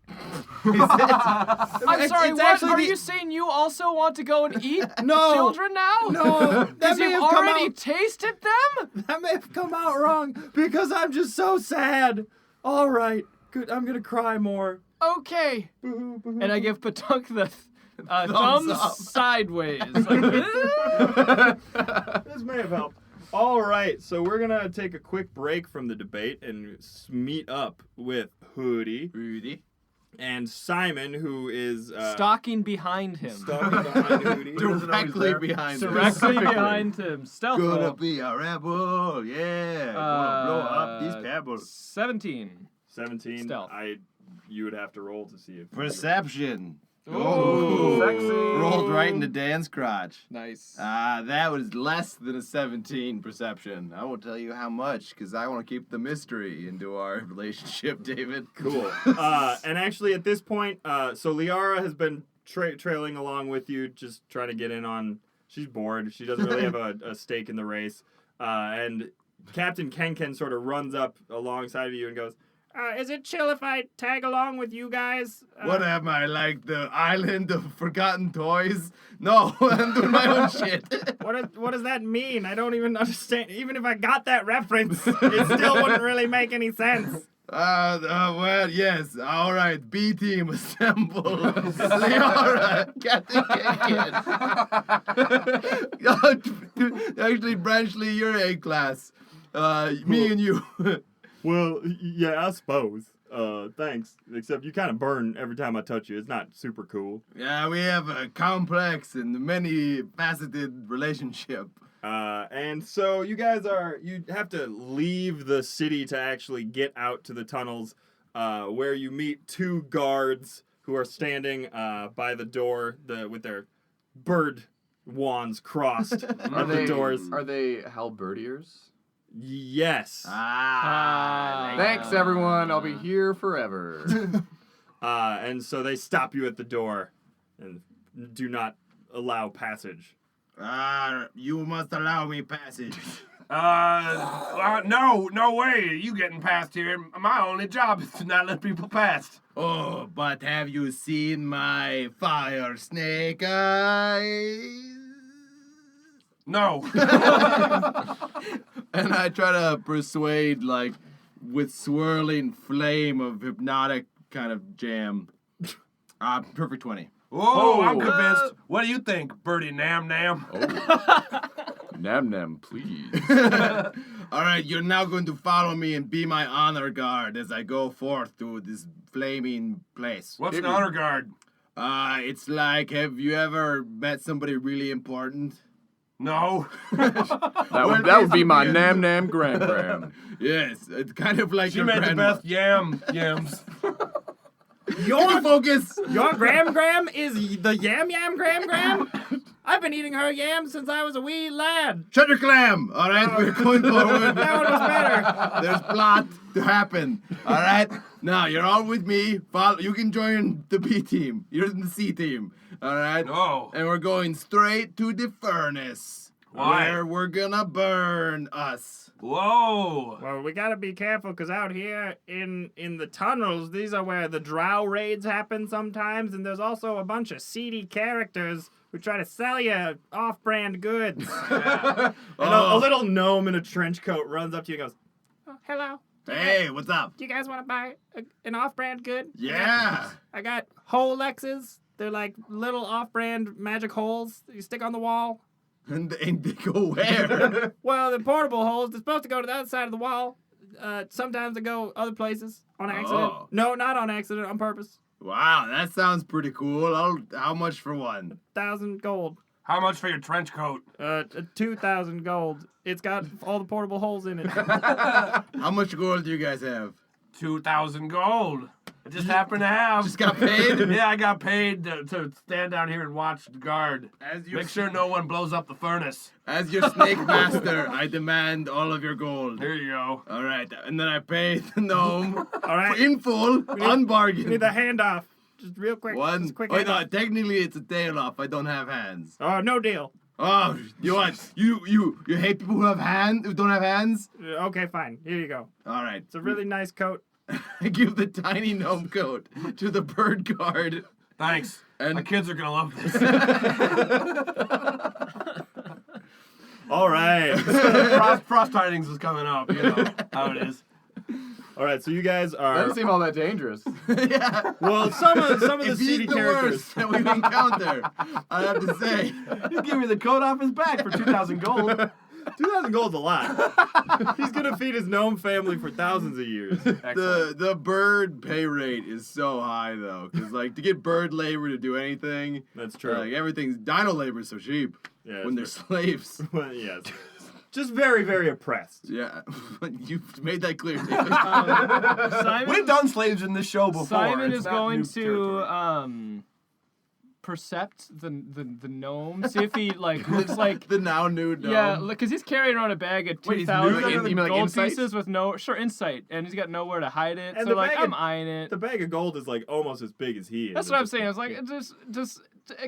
I'm sorry, it's what? actually Are the- you saying you also want to go and eat No. children now? No, that Because may you've have come already out. tasted them? That may have come out wrong because I'm just so sad. All right, good. I'm gonna cry more. Okay. And I give Patunk the Thumbs thumbs up. sideways. Like, This may have helped. All right, so we're gonna take a quick break from the debate and meet up with Hoodie Rudy. and Simon, who is stalking behind him. stalking behind Hoodie. Directly behind him. Directly behind him. Stealth Gonna roll. be a rebel, yeah. Gonna blow up these pebbles. 17. 17. Stealth. You would have to roll to see if Perception. Ooh. Sexy. Rolled right into Dan's crotch. Nice. That was less than a 17 perception. I won't tell you how much, because I want to keep the mystery into our relationship, David. Cool. And actually, at this point, so Liara has been trailing along with you, just trying to get in on. She's bored. She doesn't really have a stake in the race. And Captain Kenken sort of runs up alongside of you and goes, Is it chill if I tag along with you guys? What am I, like the island of forgotten toys? No, I'm doing my own shit. What does that mean? I don't even understand. Even if I got that reference, it still wouldn't really make any sense. Well, yes. All right, B team assemble. Liara, Captain Kenken. Actually, Branchley, you're A class. Me and you. "Well, yeah, I suppose. Thanks. Except you kind of burn every time I touch you. It's not super cool." Yeah, we have a complex and many-faceted relationship. And so you guys you have to leave the city to actually get out to the tunnels, where you meet 2 guards who are standing by the door with their bird wands crossed at the doors. Are they halberdiers? Yes. Thanks, everyone. I'll be here forever. And so they stop you at the door and do not allow passage. You must allow me passage. No way. You getting past here. My only job is to not let people past. Oh, but have you seen my fire snake eyes? No. And I try to persuade, like, with swirling flame of hypnotic kind of jam. Perfect 20. Whoa, I'm Oh. convinced. What do you think, Birdie Nam Nam? Nam Nam, please. All right, you're now going to follow me and be my honor guard as I go forth to this flaming place. What's an honor guard? It's like, have you ever met somebody really important? No. That would be my Nam Nam Gram Gram. Yes, it's kind of like She your made grandma. the best yams. Your focus. Your Gram is the Yam Gram? I've been eating her yams since I was a wee lad. Shut your clam. All right, we're going forward. That one was better. There's plot to happen. All right. Now you're all with me. You can join the B team. You're in the C team. All right. No. And we're going straight to the furnace. Why? Where we're gonna burn us. Whoa. Well, we gotta be careful, because out here in the tunnels, these are where the drow raids happen sometimes, and there's also a bunch of seedy characters who try to sell you off-brand goods. And a little gnome in a trench coat runs up to you and goes, Oh, hello. Hey, what's up? Do you guys want to buy an off-brand good? Yeah. I got Holexes. They're like little off-brand magic holes that you stick on the wall. And they go where? Well, the portable holes, they're supposed to go to the other side of the wall. Sometimes they go other places on accident. Oh. No, not on accident, on purpose. Wow, that sounds pretty cool. How much for one? 1,000 gold. How much for your trench coat? 2,000 gold. It's got all the portable holes in it. How much gold do you guys have? 2,000 gold. I just happen to have. Just got paid? Yeah, I got paid to stand down here and watch the guard. As your, Make sure no one blows up the furnace. as your snake master, I demand all of your gold. Here you go. All right, and then I pay the gnome All right. in full, on We bargain. need the handoff. Just real quick. One. Just quick Wait, no, handoff. technically it's a tail off. I don't have hands. Oh, no deal. Oh, you what? You hate people who don't have hands? Okay, fine. Here you go. All right. It's a really nice coat. I give the tiny gnome coat to the bird guard. Thanks. And- My kids are gonna love this. all right. Frost tidings is coming up. You know how it is. All right, so you guys are... Doesn't seem all that dangerous. Yeah. Well, some of the If he's seedy the characters... worst that we've encountered, I have to say. He's giving me the coat off his back for 2,000 gold. 2,000 gold's a lot. He's gonna feed his gnome family for thousands of years. The bird pay rate is so high though, because like to get bird labor to do anything, That's true. like everything's dino labor is so cheap Yeah, when they're it's slaves. Well, yes. Just very, very oppressed. Yeah, you've made that clear. David. Simon, We've done slaves in this show before. Simon It's is not going new to territory. percept the gnome, see if he like looks like the now new gnome. yeah, because he's carrying around a bag of Wait, he's 2,000 new? You mean like gold insight? pieces with no insight, and he's got nowhere to hide it. And so the like bag I'm of- eyeing it. The bag of gold is like almost as big as he is. That's what I'm saying. I was like, just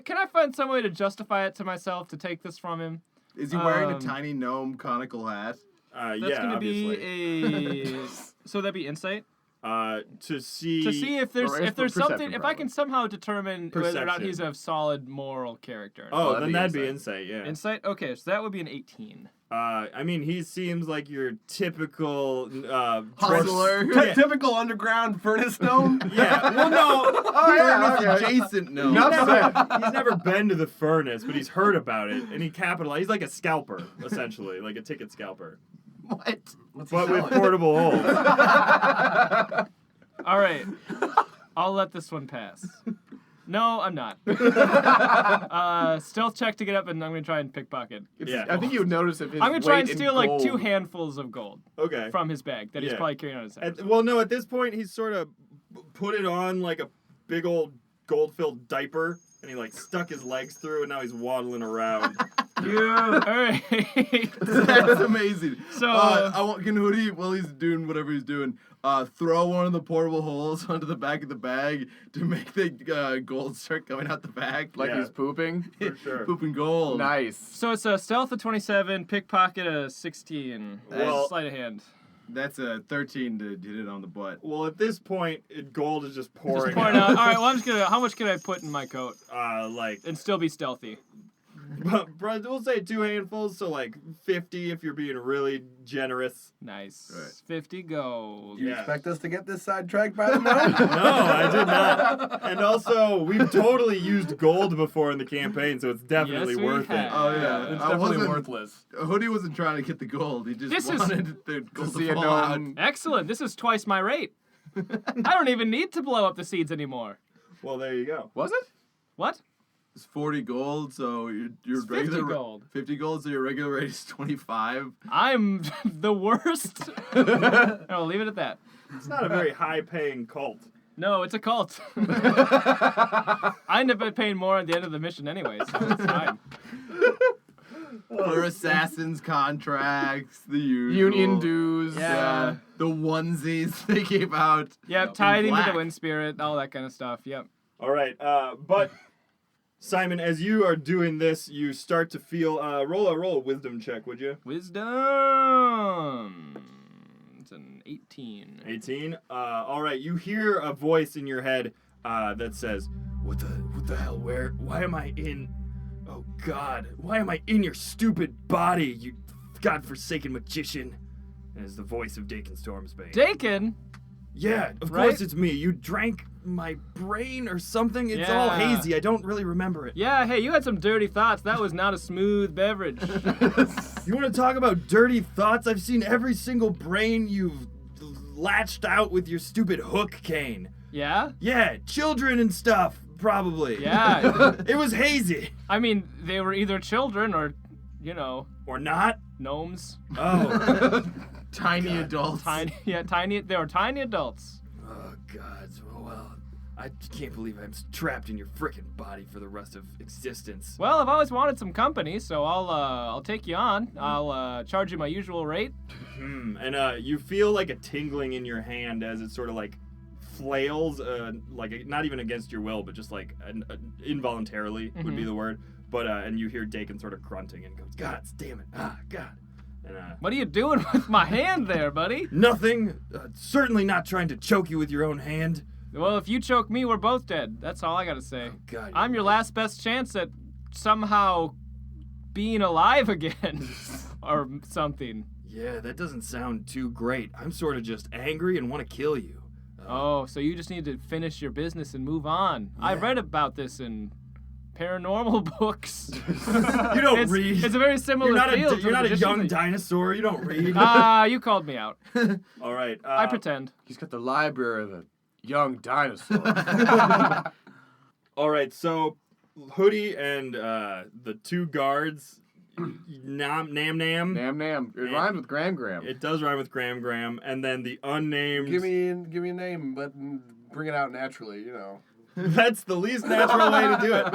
can I find some way to justify it to myself to take this from him? Is he wearing a Um, tiny gnome conical hat? That's yeah, gonna obviously. be a so that'd be insight To see... to see if there's Or it's something perception, if I can somehow determine whether or not Perception. he's a solid moral character. Oh, that'd then be that'd be insight. insight, yeah. Insight. Okay, so that would be an 18. I mean, he seems like your typical... Hustler. Yeah. Typical underground furnace gnome. Yeah, well, no. Oh yeah, Furnace okay. adjacent gnome. Not bad. He's never been to the furnace, but he's heard about it, and he capitalized. He's like a scalper, essentially, like a ticket scalper, What? What's he but with selling? portable holes. All right, I'll let this one pass. No, I'm not. Stealth check to get up, and I'm gonna try and pickpocket. Yeah. I think you would notice if his I'm gonna try and weight in steal like 2 gold- handfuls of gold Okay. from his bag that he's Yeah. probably carrying on his head. Well, no, at this point, he's sort of put it on like a big old gold-filled diaper, and he like stuck his legs through, and now he's waddling around. All right. That's amazing. So, I want can Hoodie while he's doing whatever he's doing, throw one of the portable holes onto the back of the bag to make the gold start coming out the back, like Yeah. he's pooping. For sure. pooping gold. Nice. So it's a stealth of 27, pickpocket of 16. Well- Sleight of hand. That's a 13 to hit it on the butt. Well, at this point, gold is just pouring Just point out. All right. Well, I'm just gonna. How much can I put in my coat like and still be stealthy? But we'll say 2 handfuls, so like 50 if you're being really generous. Nice. Right. 50 gold. You Yeah. expect us to get this sidetracked by the gnome? No, I did not. And also, we've totally used gold before in the campaign, so it's definitely Yes, we worth have. it. Oh yeah, It's I definitely wasn't- worthless. Hoodie wasn't trying to get the gold. He just This is- wanted the gold see to a fall out. gnome. Excellent. This is twice my rate. I don't even need to blow up the seeds anymore. Well, there you go. Was it? What? It's 40 gold, so your It's 50 regular gold. 50 gold, so your regular rate is 25. I'm the worst. I'll leave it at that. It's not a very high-paying cult. No, it's a cult. I end up paying more at the end of the mission anyway, so it's fine. For assassins contracts, the usual. Union dues. Yeah. The onesies they gave out. Yep, tied into the black. wind spirit, all that kind of stuff. Yep. All right, but Simon, as you are doing this, you start to feel. Roll a wisdom check, would you? Wisdom. It's an 18. 18. All right, you hear a voice in your head that says, "What the hell? Why am I in? Oh God, why am I in your stupid body? You godforsaken magician!" And it's the voice of Dakin Stormsbane. Dakin? Yeah, of Right? course it's me. You drank my brain or something. It's all Yeah. hazy. I don't really remember it. Yeah, hey, you had some dirty thoughts. That was not a smooth beverage. You want to talk about dirty thoughts? I've seen every single brain you've latched out with your stupid hook, Kain. Yeah? Yeah, children and stuff, probably. Yeah. It was hazy. I mean, they were either children or, you know, Or not? gnomes. Oh. Tiny adults. Tiny. They were tiny adults. Oh, God. Well, I can't believe I'm trapped in your frickin' body for the rest of existence. Well, I've always wanted some company, so I'll take you on. I'll charge you my usual rate. And you feel like a tingling in your hand as it sort of like flails, like not even against your will, but just like involuntarily would be the word. But and you hear Dakin sort of grunting and goes, "God damn it! Ah, God!" And What are you doing with my hand there, buddy? nothing. Certainly not trying to choke you with your own hand. Well, if you choke me, we're both dead. That's all I gotta say. God, I'm your last best chance at somehow being alive again, or something. Yeah, that doesn't sound too great. I'm sort of just angry and want to kill you. Oh, so you just need to finish your business and move on. I read about this in paranormal books. You don't it's, read. It's a very similar You're not field. to you're the not a magician young thing. dinosaur. You don't read. You called me out. All right. I pretend. He's got the library of a young dinosaur. All right. So, Hoodie and the 2 guards, Nam. Nam Nam. It rhymes with Gram Gram. It does rhyme with Gram, and then the unnamed. Give me a name, but bring it out naturally, you know. That's the least natural way to do it.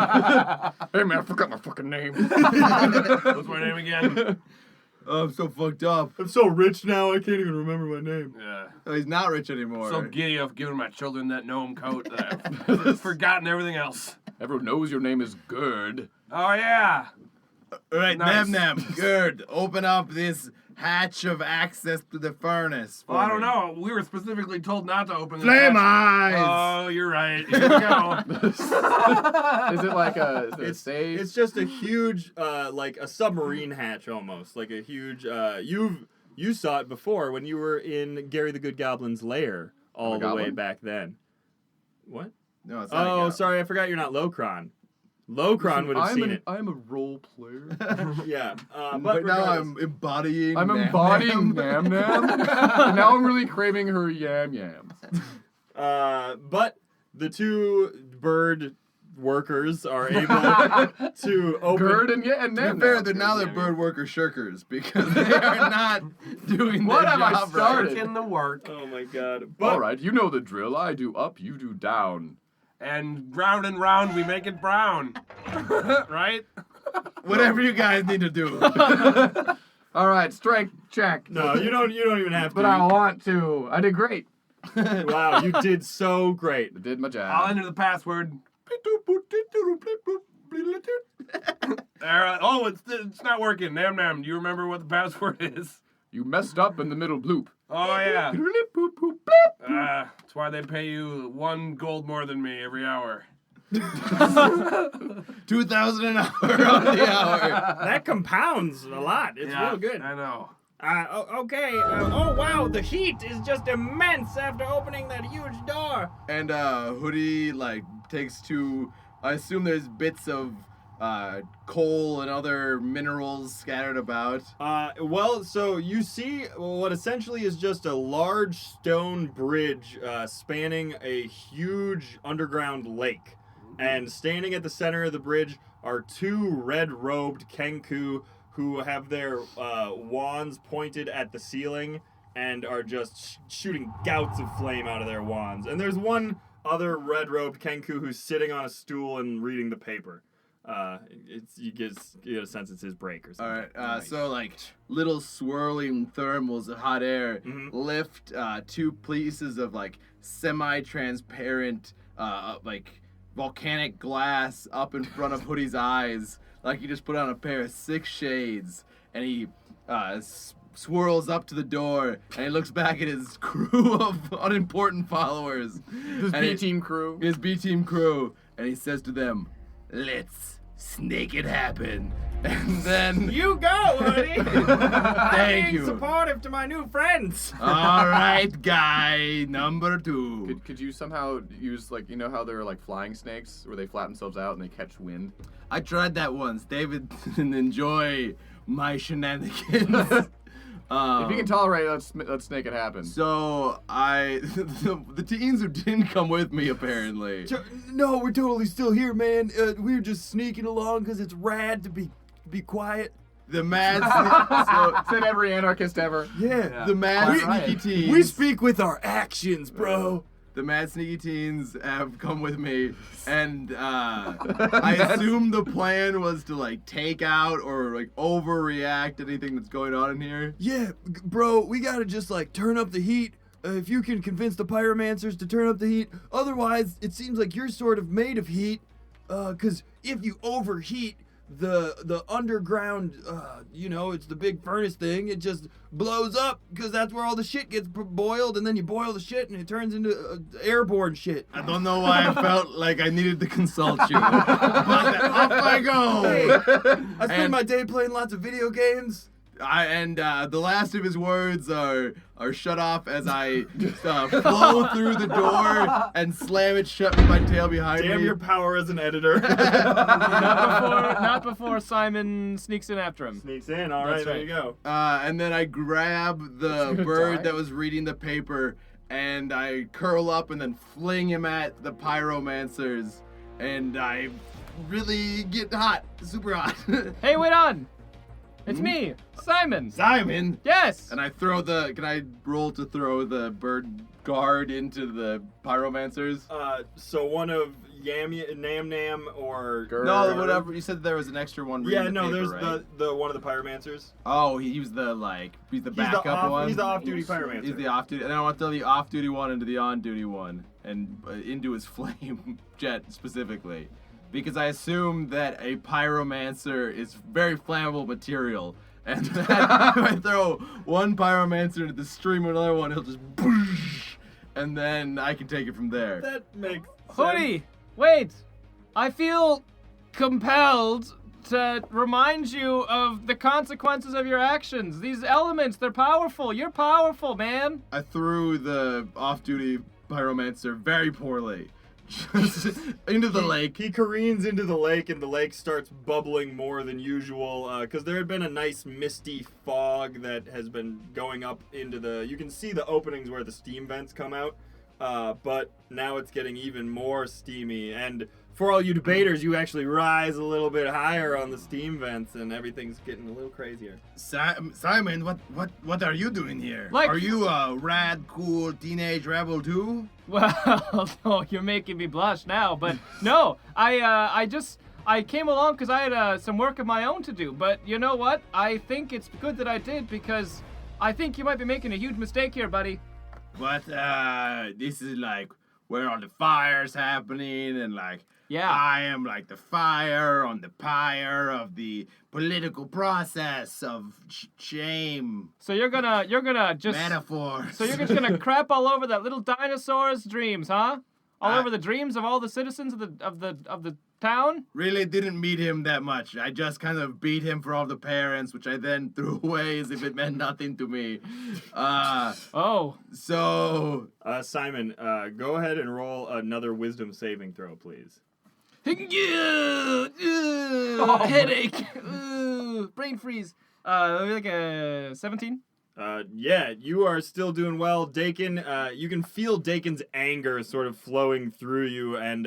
Hey man, I forgot my fucking name. What's my name again? Oh, I'm so fucked up. I'm so rich now, I can't even remember my name. Yeah. Oh, he's not rich anymore. So giddy of giving my children that gnome coat that I've forgotten everything else. Everyone knows your name is Gerd. Oh yeah. All right, Nice. Nam Nam, good. Open up this hatch of access to the furnace. Well, I don't me. know. We were specifically told not to open the Flame hatch. eyes. Oh, you're right. Here we go. Is it like a save? It's just a huge, like a submarine hatch almost, like a huge. You saw it before when you were in Gary the Good Goblin's lair all the way Goblin? back then. What? No, it's not. Oh, sorry, I forgot you're not Locron. Locron would have seen it. I'm a role player. Yeah, But but now regardless- I'm embodying. I'm Nam embodying Nam. Nam Nam. And now I'm really craving her yam yams. But the 2 bird workers are able to open. Gerd and To Nam be fair, Nam. now they're bird worker shirkers because they are not doing What their have I job started? right. In the work. Oh my God! But All right, you know the drill. I do up, you do down. And round we make it brown. Right? Whatever you guys need to do. All right, strength check. no, you don't even have to. But I want to. I did great. Wow, you did so great. I did my I'll job. enter the password. Oh, it's not working. Nam Nam, do you remember what the password is? You messed up in the middle bloop. Oh yeah. Bloop, boop, boop, bleep. That's why they pay you 1 gold more than me every hour. 2,000 an hour on the hour. That compounds a lot. It's real good. I know. Okay. Oh, wow. The heat is just immense after opening that huge door. And Hoodie takes to. I assume there's bits of coal and other minerals scattered about. So you see what essentially is just a large stone bridge spanning a huge underground lake. And standing at the center of the bridge are two red-robed Kenku who have their wands pointed at the ceiling and are just shooting gouts of flame out of their wands. And there's one other red-robed Kenku who's sitting on a stool and reading the paper. You get a sense it's his break or something. All right. So little swirling thermals of hot air lift two pieces of semi-transparent volcanic glass up in front of Hoodie's eyes, like he just put on a pair of 6 shades, and he swirls up to the door, and he looks back at his crew of unimportant followers. His B-team crew. His B-team crew, and he says to them, "Let's snake it happen." And then... You go, Hoodie! Thank I'm you. supportive to my new friends. All right, guy number 2. Could you somehow use, how there are, flying snakes, where they flatten themselves out and they catch wind? I tried that once. David didn't enjoy my shenanigans. If you can tolerate it, let's make it happen. So, the teens who didn't come with me, apparently. No, we're totally still here, man. We're just sneaking along because it's rad to be quiet. The mad Said every anarchist ever. Yeah. The mad sneaky teens. We speak with our actions, bro. The mad sneaky teens have come with me, and I assume the plan was to take out or overreact to anything that's going on in here. Yeah, bro, we gotta just turn up the heat. If you can convince the pyromancers to turn up the heat, otherwise it seems like you're sort of made of heat. 'Cause if you overheat the underground, it's the big furnace thing. It just blows up because that's where all the shit gets boiled, and then you boil the shit and it turns into airborne shit. I don't know why I felt like I needed to consult you, but off I go. Hey, I spend my day playing lots of video games. The last of his words are shut off as I flow through the door and slam it shut with my tail behind me. Damn your power as an editor. Not before Simon sneaks in after him. Sneaks in, all right, That's there right. you go. And then I grab the bird that was reading the paper, and I curl up and then fling him at the pyromancers, and I really get hot, super hot. Hey, wait on! It's me, Simon. Simon! Yes. And I can I roll to throw the bird guard into the pyromancers? So one of Nam Nam or No, whatever. You said there was an extra one reading yeah, the no, paper, there's right? the one of the pyromancers. Oh, he's the backup one? He's the off-duty pyromancer. He's the off-duty. And I want to throw the off-duty one into the on-duty one. And into his flame jet specifically. Because I assume that a pyromancer is very flammable material. And that if I throw one pyromancer into the stream of another one, he'll just boosh, and then I can take it from there. That makes Hoodie, wait. I feel compelled to remind you of the consequences of your actions. These elements, they're powerful. You're powerful, man. I threw the off-duty pyromancer very poorly. Just into the lake. He careens into the lake, and the lake starts bubbling more than usual because there had been a nice misty fog that has been going up into the... You can see the openings where the steam vents come out, but now it's getting even more steamy. And for all you debaters, you actually rise a little bit higher on the steam vents, and everything's getting a little crazier. Simon, what are you doing here? Like- Are you a rad, cool teenage rebel too? Well, no, you're making me blush now, but no, I came along because I had some work of my own to do, but you know what? I think it's good that I did because I think you might be making a huge mistake here, buddy. But this is where all the fires happening, and Yeah. I am the fire on the pyre of the political process of shame. So you're gonna just Metaphor. So you're just gonna crap all over that little dinosaur's dreams, huh? all over the dreams of all the citizens of the town. Really didn't meet him that much. I just kind of beat him for all the parents, which I then threw away as if it meant nothing to me. Oh. So... Simon, go ahead and roll another wisdom saving throw, please. Headache. Brain freeze. Like a 17. Yeah, you are still doing well, Dakin. You can feel Dakin's anger sort of flowing through you, and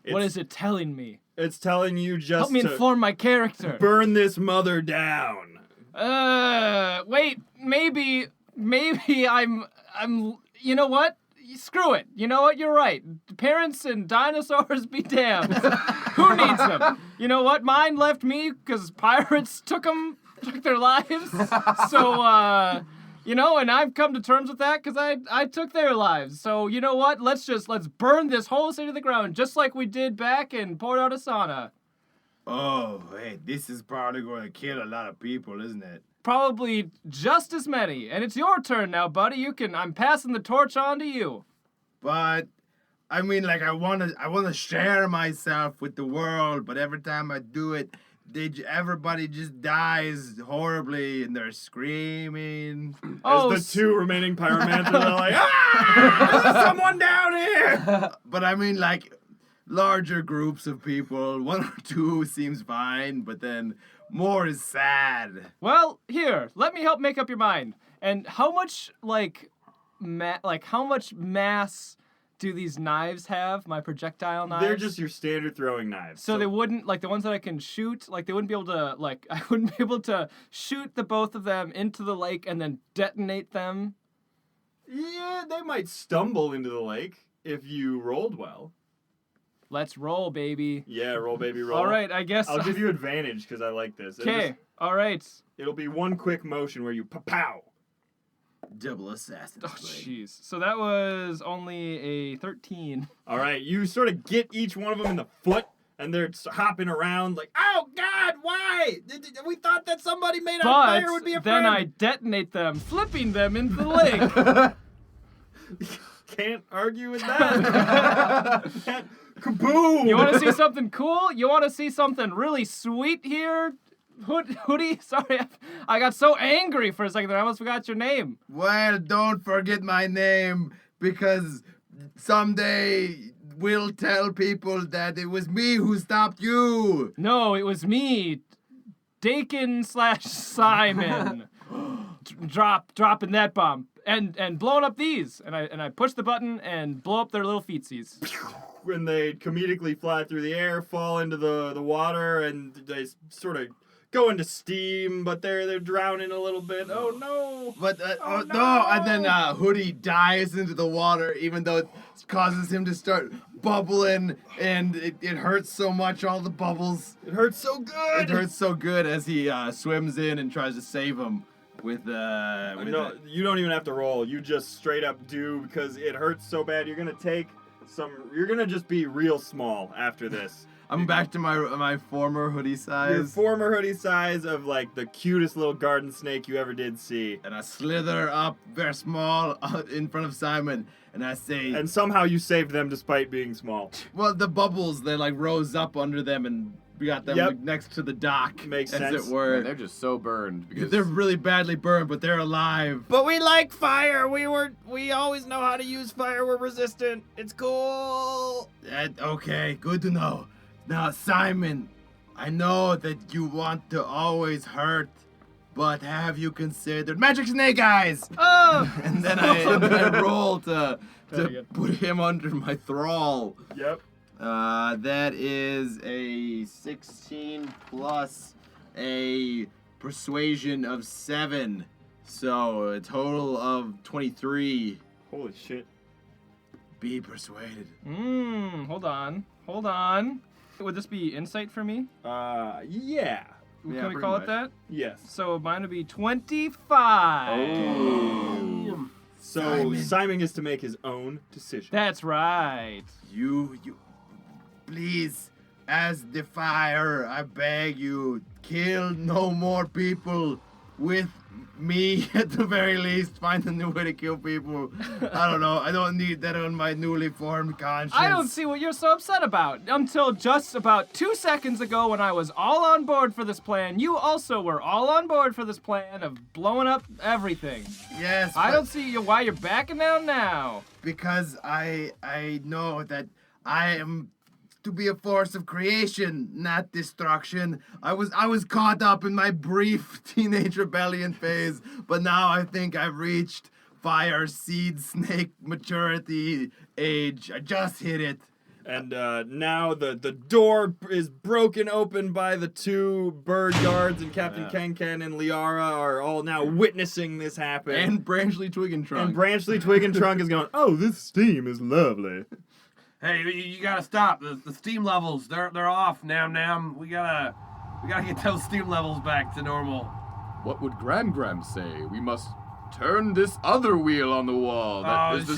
What is it telling me? it's telling you just Help me to inform my character. burn this mother down. Wait, maybe I'm, you know what? Screw it. You know what? You're right. Parents and dinosaurs be damned. Who needs them? You know what? Mine left me because pirates took their lives. So, you know, and I've come to terms with that because I took their lives. So, you know what? Let's burn this whole city to the ground, just like we did back in Port Artisana. Oh, wait, this is probably going to kill a lot of people, isn't it? Probably just as many. And it's your turn now, buddy. I'm passing the torch on to you. But, I mean, like, I want to share myself with the world, but every time I do it, everybody just dies horribly, and they're screaming. As the two remaining pyromancers are like, ah! There's someone down here! But I mean, like, larger groups of people, 1 or 2 seems fine, but then more is sad. Well, here, let me help make up your mind. And how much, how much mass do these knives have, my projectile knives? They're just your standard throwing knives. So they wouldn't, like, the ones that I can shoot, like, they wouldn't be able to, like, I wouldn't be able to shoot the both of them into the lake and then detonate them? Yeah, they might stumble into the lake if you rolled well. Let's roll, baby. Yeah, roll, baby, roll. All right, I guess. I'll give you advantage because I like this. Okay, all right. It'll be one quick motion where you pow. Double assassin. Oh, jeez. So that was only a 13. All right, you sort of get each one of them in the foot, and they're hopping around like, oh, God, why? We thought that somebody made on fire would be a friend. Then I detonate them, flipping them into the lake. Can't argue with that. Kaboom! You want to see something cool? You want to see something really sweet here? Hoodie? Sorry, I got so angry for a second there. I almost forgot your name. Well, don't forget my name, because someday we'll tell people that it was me who stopped you. No, it was me, Dakin/Simon. dropping that bomb and blowing up these. And I push the button and blow up their little feetsies. When they comedically fly through the air, fall into the water, and they sort of go into steam, but they're drowning a little bit. Oh no! But no! And then Hoodie dives into the water, even though it causes him to start bubbling, and it hurts so much. All the bubbles. It hurts so good. It hurts so good as he swims in and tries to save him with no, you don't even have to roll. You just straight up do, because it hurts so bad. You're gonna just be real small after this. I'm back to my former Hoodie size. Your former Hoodie size of like the cutest little garden snake you ever did see. And I slither up very small in front of Simon, and I say... And somehow you saved them despite being small. Well, the bubbles, they like rose up under them, and we got them like, next to the dock. Makes as sense. it were. Man, they're just so burned. Because They're really badly burned, but they're alive. But we like fire. We always know how to use fire. We're resistant. It's cool. Okay, good to know. Now, Simon, I know that you want to always hurt, but have you considered Magistrate Nee, guys? Oh! And then I roll to put him under my thrall. Yep. That is a 16 plus a persuasion of 7. So a total of 23. Holy shit. Be persuaded. Hold on. Would this be insight for me? Yeah. Yeah, Can we pretty call much. it that? Yes. So mine would be 25. Oh. So Simon gets to make his own decision. That's right. You, please, as the fire, I beg you, kill no more people with me, at the very least, find a new way to kill people. I don't know. I don't need that on my newly formed conscience. I don't see what you're so upset about. Until just about 2 seconds ago when I was all on board for this plan, you also were all on board for this plan of blowing up everything. Yes, I but don't see why you're backing down now. because I know that I am to be a force of creation, not destruction. I was caught up in my brief teenage rebellion phase, but now I think I've reached fire seed snake maturity age. I just hit it. And now the door is broken open by the two bird guards, and Captain Kenken and Liara are all now witnessing this happen. And Branchley Twig and Trunk. And Branchley Twig and Trunk is going, oh, this steam is lovely. Hey, you gotta stop. The steam levels, they're off. Nam. We gotta get those steam levels back to normal. What would Gram say? We must turn this other wheel on the wall. That is the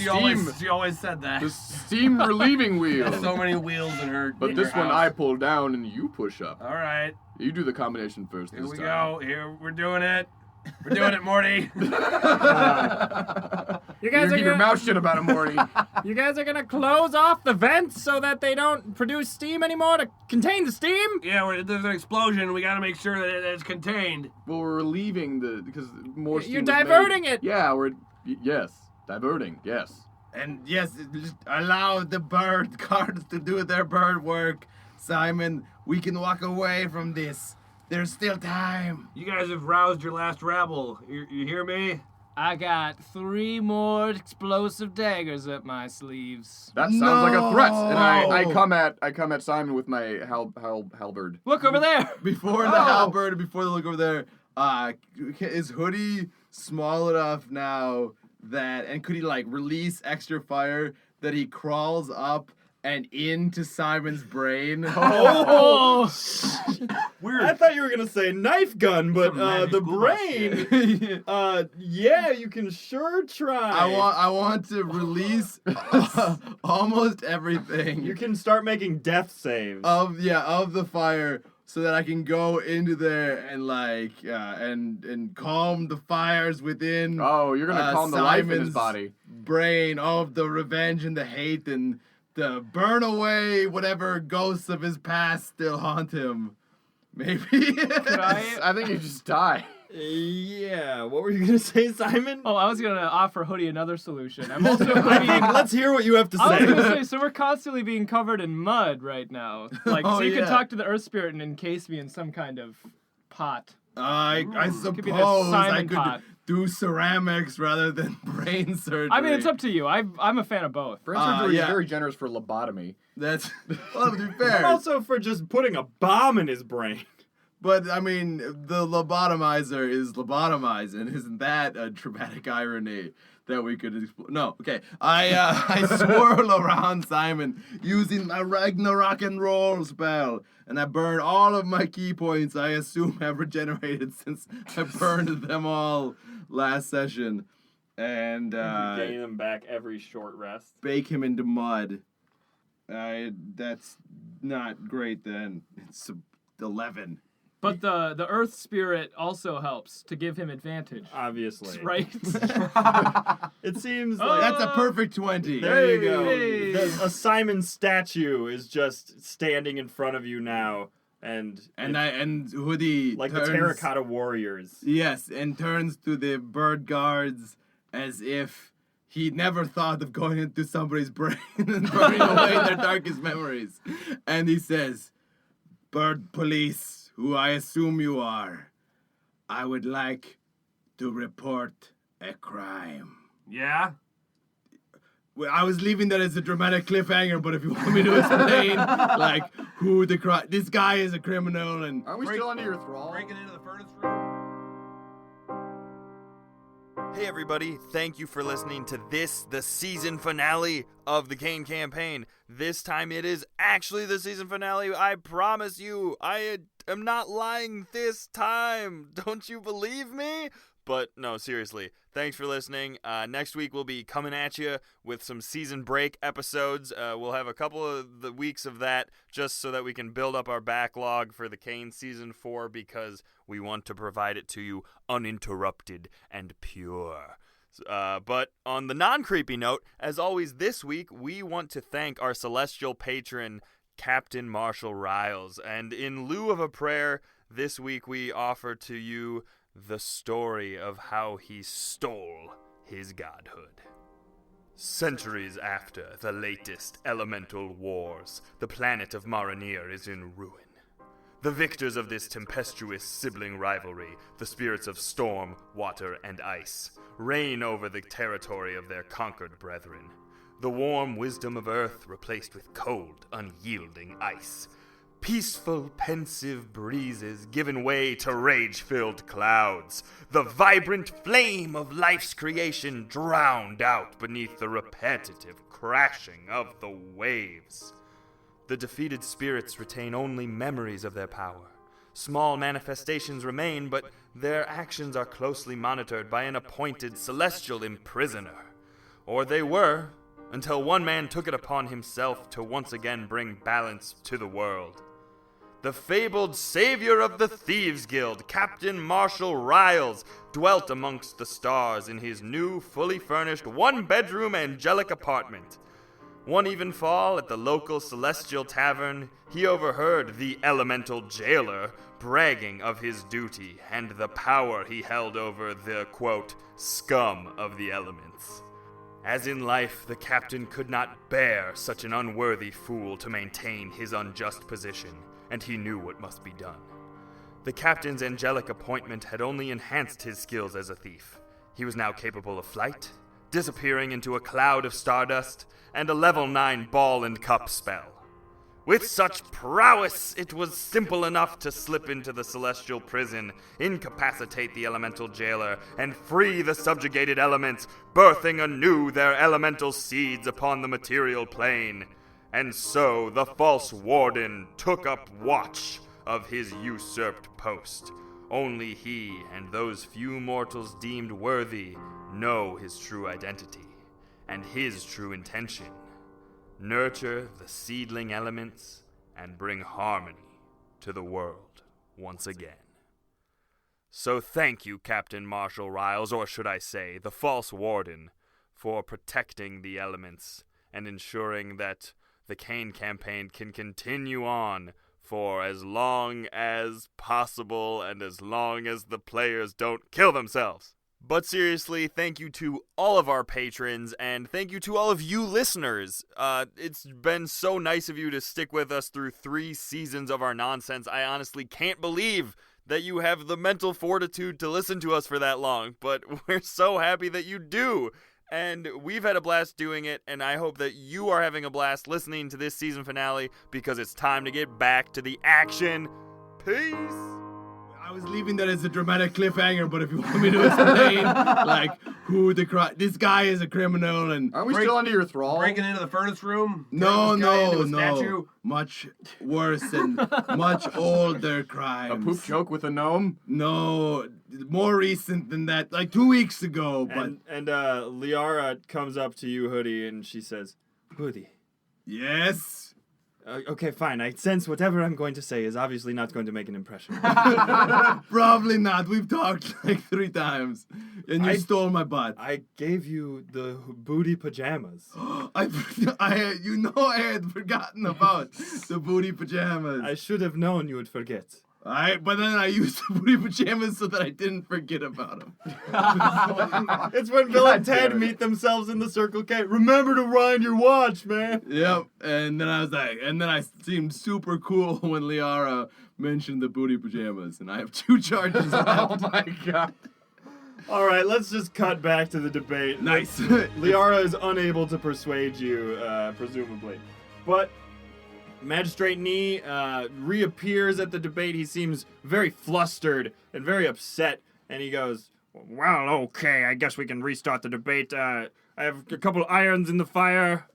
she always said that. the steam relieving wheel. So many wheels in her. But in this her one house. I pull down and you push up. All right, You do the combination first here this we time. go. Here we're doing it. We're doing it, Morty. You You guys keep your are mouth shut about it, Morty. you guys are gonna close off the vents so that they don't produce steam anymore to contain the steam? Yeah, there's an explosion. We gotta make sure that it's contained. Well, we're relieving because more steam You're is made. diverting it. Yeah, yes, diverting, yes. And yes, just allow the bird guards to do their bird work. Simon, we can walk away from this. There's still time. You guys have roused your last rabble. You hear me? I got 3 more explosive daggers up my sleeves. That sounds like a threat, and I No. come at Simon with my halberd. Look over there. Before the halberd, before the look over there, is Hoodie small enough now that, and could he like release extra fire that he crawls up and into Simon's brain? Oh, I thought you were going to say knife gun, but Some magic the school brain, yeah, you can sure try. I want to release almost everything. You can start making death saves. of the fire so that I can go into there and like and calm the fires within Oh, you're gonna calm the life in his Simon's body. brain of the revenge and the hate and the burn away whatever ghosts of his past still haunt him. Maybe. I think you just die. Yeah, what were you going to say, Simon? Oh, I was gonna offer Hoodie another solution. I'm also I think, being. let's hear what you have to I was say. gonna say, so we're constantly being covered in mud right now. Like, Oh, so you yeah. can talk to the Earth Spirit and encase me in some kind of pot. I Could be the suppose I Simon could pot. do ceramics rather than brain surgery. I mean, it's up to you. I'm a fan of both. Brain surgery yeah. is very generous for lobotomy. That's well, to be And fair. also for just putting a bomb in his brain. But I mean, the lobotomizer is lobotomizing. Isn't that a dramatic irony that we could explore? No, okay. I swirl around Simon using my Ragnarok and roll spell, and I burn all of my key points. I assume have regenerated since I burned them all last session, and Gain them back every short rest. bake him into mud. That's not great. Then it's 11. But the Earth Spirit also helps to give him advantage. Obviously. Right? It seems Oh, like... That's a perfect 20. There you go. Hey. A Simon statue is just standing in front of you now, and Hoodie like turns, the terracotta warriors. Yes, and turns to the bird guards as if he never thought of going into somebody's brain and burning away their darkest memories. And he says, "Bird police, who I assume you are, I would like to report a crime." Yeah. Well, I was leaving that as a dramatic cliffhanger, but if you want me to explain, like, who this guy is a criminal and... Aren't we still under your thrall? Breaking into the furnace room. Hey everybody, thank you for listening to the season finale of the Kain Campaign. This time it is actually the season finale, I promise you. I am not lying this time. Don't you believe me? But no, seriously, thanks for listening. Next week we'll be coming at you with some season break episodes. We'll have a couple of the weeks of that just so that we can build up our backlog for the Kain Season 4 because we want to provide it to you uninterrupted and pure. But on the non-creepy note, as always this week, we want to thank our celestial patron, Captain Marshall Riles. And in lieu of a prayer, this week we offer to you the story of how he stole his godhood. Centuries after the latest elemental wars, the planet of Maranir is in ruin. The victors of this tempestuous sibling rivalry, the spirits of storm, water, and ice, reign over the territory of their conquered brethren. The warm wisdom of earth replaced with cold, unyielding ice. Peaceful, pensive breezes given way to rage-filled clouds. The vibrant flame of life's creation drowned out beneath the repetitive crashing of the waves. The defeated spirits retain only memories of their power. Small manifestations remain, but their actions are closely monitored by an appointed celestial imprisoner. Or they were, until one man took it upon himself to once again bring balance to the world. The fabled savior of the Thieves Guild, Captain Marshall Riles, dwelt amongst the stars in his new, fully furnished, one-bedroom angelic apartment. One even fall at the local celestial tavern, he overheard the elemental jailer bragging of his duty and the power he held over the, quote, scum of the elements. As in life, the captain could not bear such an unworthy fool to maintain his unjust position, and he knew what must be done. The captain's angelic appointment had only enhanced his skills as a thief. He was now capable of flight, disappearing into a cloud of stardust, and a level 9 ball and cup spell. With such prowess, it was simple enough to slip into the celestial prison, incapacitate the elemental jailer, and free the subjugated elements, birthing anew their elemental seeds upon the material plane. And so the false warden took up watch of his usurped post. Only he and those few mortals deemed worthy know his true identity and his true intention. Nurture the seedling elements and bring harmony to the world once again. So thank you, Captain Marshall Riles, or should I say, the false warden, for protecting the elements and ensuring that the Kain Campaign can continue on for as long as possible and as long as the players don't kill themselves. But seriously, thank you to all of our patrons, and thank you to all of you listeners. It's been so nice of you to stick with us through 3 seasons of our nonsense. I honestly can't believe that you have the mental fortitude to listen to us for that long, but we're so happy that you do. And we've had a blast doing it, and I hope that you are having a blast listening to this season finale, because it's time to get back to the action. Peace! I was leaving that as a dramatic cliffhanger, but if you want me to explain, like, this guy is a criminal and... Aren't we still under your thrall? Breaking into the furnace room? No. Statue? Much worse and much older crimes. A poop joke with a gnome? No, more recent than that, like 2 weeks ago, but... And Liara comes up to you, Hoodie, and she says, Hoodie. Yes? Okay, fine. I sense whatever I'm going to say is obviously not going to make an impression. Probably not. We've talked like 3 times. And you stole my butt. I gave you the booty pajamas. I had forgotten about the booty pajamas. I should have known you would forget. But then I used the booty pajamas so that I didn't forget about them. It's when Bill and Ted meet themselves in the Circle K. Remember to wind your watch, man. Yep. And then I seemed super cool when Liara mentioned the booty pajamas, and I have 2 charges left. Oh my god. All right, let's just cut back to the debate. Nice. Liara is unable to persuade you, presumably. But Magistrate Nee reappears at the debate. He seems very flustered and very upset, and he goes, well, okay, I guess we can restart the debate. I have a couple irons in the fire,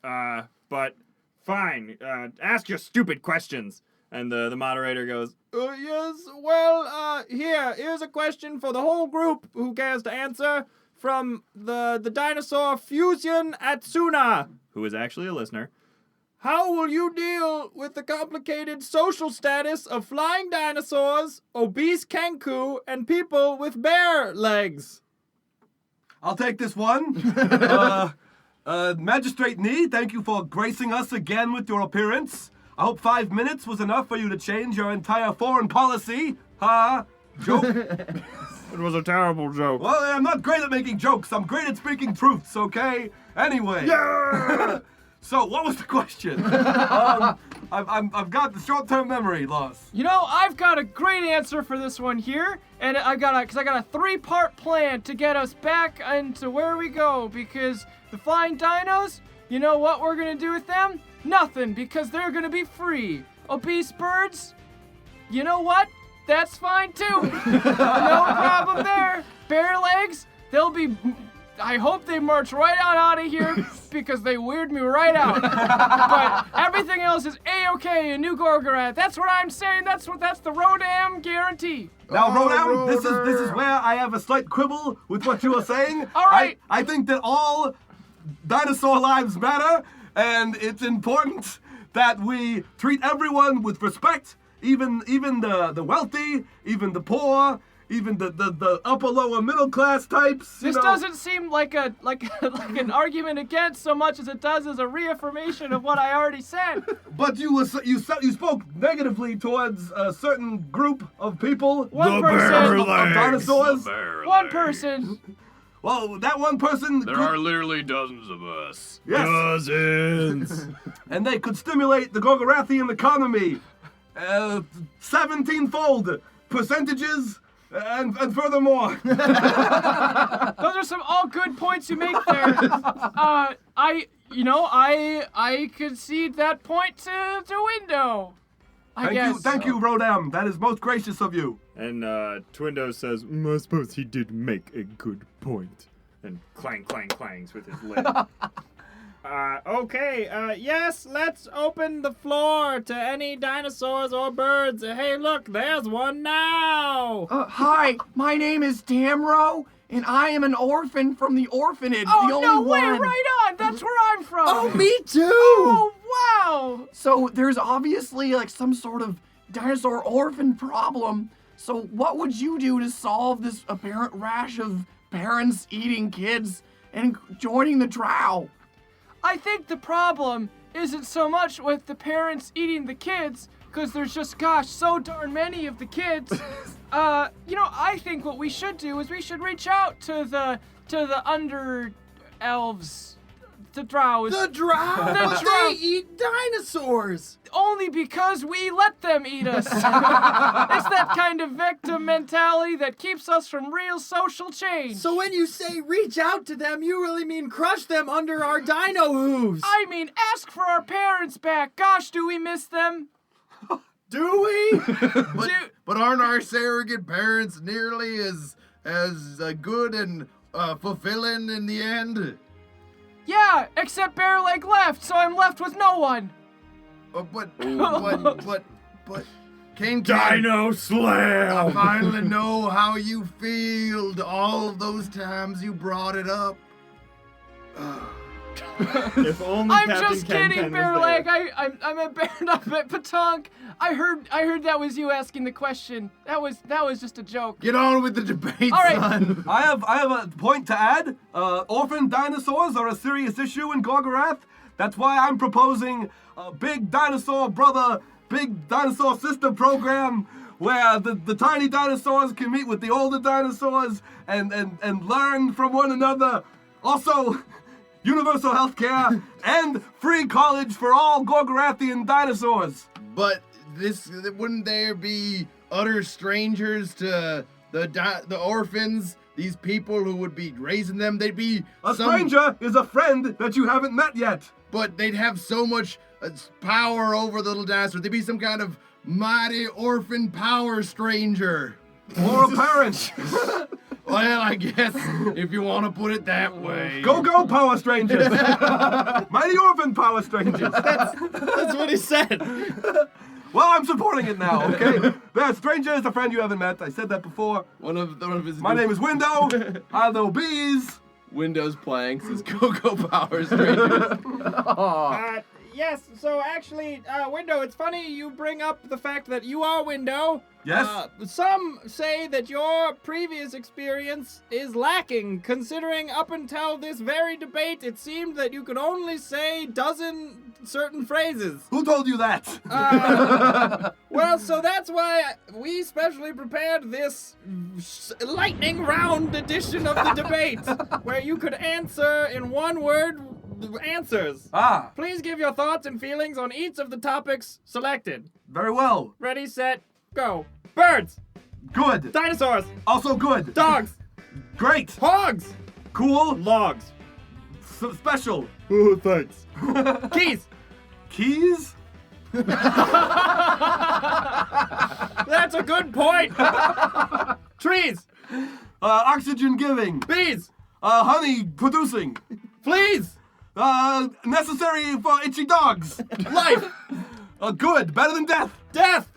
but fine. Ask your stupid questions. And the moderator goes, yes, well, here's a question for the whole group who cares to answer from the dinosaur Fusion Atsuna, who is actually a listener. How will you deal with the complicated social status of flying dinosaurs, obese kenku, and people with bare legs? I'll take this one. Magistrate Nee, thank you for gracing us again with your appearance. I hope 5 minutes was enough for you to change your entire foreign policy. Joke? It was a terrible joke. Well, I'm not great at making jokes. I'm great at speaking truths, okay? Anyway. Yeah! So, what was the question? I've got the short-term memory loss. You know, I've got a great answer for this one here, and I got a 3-part plan to get us back into where we go, because the flying dinos, you know what we're gonna do with them? Nothing, because they're gonna be free. Obese birds, you know what? That's fine too. No problem there. Bare legs, they'll be. I hope they march right on out of here because they weird me right out. But everything else is A-okay in New Gorgarath. That's what I'm saying. That's the Rodam guarantee. Now, Rodan, this is where I have a slight quibble with what you are saying. All right. I think that all dinosaur lives matter, and it's important that we treat everyone with respect, even the wealthy, even the poor, even the upper lower middle class types. This doesn't seem like an argument against so much as it does as a reaffirmation of what I already said. But you spoke negatively towards a certain group of people. One person. Of dinosaurs. One person. Well, that one person. There are literally dozens of us. Yes. Dozens. And they could stimulate the Gorgarathian economy 17-fold percentages. And furthermore, those are some all good points you make there. I concede that point to Window. I guess. Thank you, Rodam. That is most gracious of you. And Twindow says, I suppose he did make a good point. And clangs with his lid. Okay, yes, let's open the floor to any dinosaurs or birds. Hey, look, there's one now. Hi, my name is Tamro, and I am an orphan from the orphanage. Oh, the only no way, one. right on. That's where I'm from. Oh, me too. Oh, wow. So there's obviously like some sort of dinosaur orphan problem. So what would you do to solve this apparent rash of parents eating kids and joining the drow? I think the problem isn't so much with the parents eating the kids, because there's just, gosh, so darn many of the kids. I think what we should do is we should reach out to the under elves. The drow. The drow? But they eat dinosaurs! Only because we let them eat us. It's that kind of victim mentality that keeps us from real social change. So when you say reach out to them, you really mean crush them under our dino hooves. I mean, ask for our parents back. Gosh, do we miss them? Do we? But aren't our surrogate parents nearly as good and fulfilling in the end? Yeah, except Bear Leg left, so I'm left with no one. But Kain Dino I Slam! finally know how you feel all of those times you brought it up. If only I'm Captain just Ken kidding, Ken Bear was Leg. there. I'm embarrassed up at Patonk. I heard that was you asking the question. That was just a joke. Get on with the debate, All right. son. I have a point to add. Orphan dinosaurs are a serious issue in Gorgarath. That's why I'm proposing a big dinosaur brother, big dinosaur sister program where the tiny dinosaurs can meet with the older dinosaurs and learn from one another. Also, universal health care and free college for all Gorgarathian dinosaurs. But wouldn't there be utter strangers to the orphans? These people who would be raising them, they'd be A stranger is a friend that you haven't met yet. But they'd have so much power over the little dinosaurs. They'd be some kind of mighty orphan power stranger. Or a parent. Well, I guess if you want to put it that way. Go, Power Strangers! Mighty Orphan Power Strangers! That's what he said. Well, I'm supporting it now, okay? The stranger is a friend you haven't met. I said that before. One of his. My name is Window. I know bees. Windows playing says Cocoa Power Strangers. Yes, so actually, Window, it's funny you bring up the fact that you are Window. Yes? Some say that your previous experience is lacking, considering up until this very debate, it seemed that you could only say dozen certain phrases. Who told you that? Well, so that's why we specially prepared this lightning round edition of the debate, where you could answer in one word answers. Please give your thoughts and feelings on each of the topics selected. Very well. Ready, set, go. Birds. Good. Dinosaurs. Also good. Dogs. Great. Hogs. Cool. Logs. Special. Oh, thanks. Keys. Keys? That's a good point. Trees. Oxygen giving. Bees. Honey producing. Fleas. Necessary for itchy dogs. Life. Good. Better than death. Death.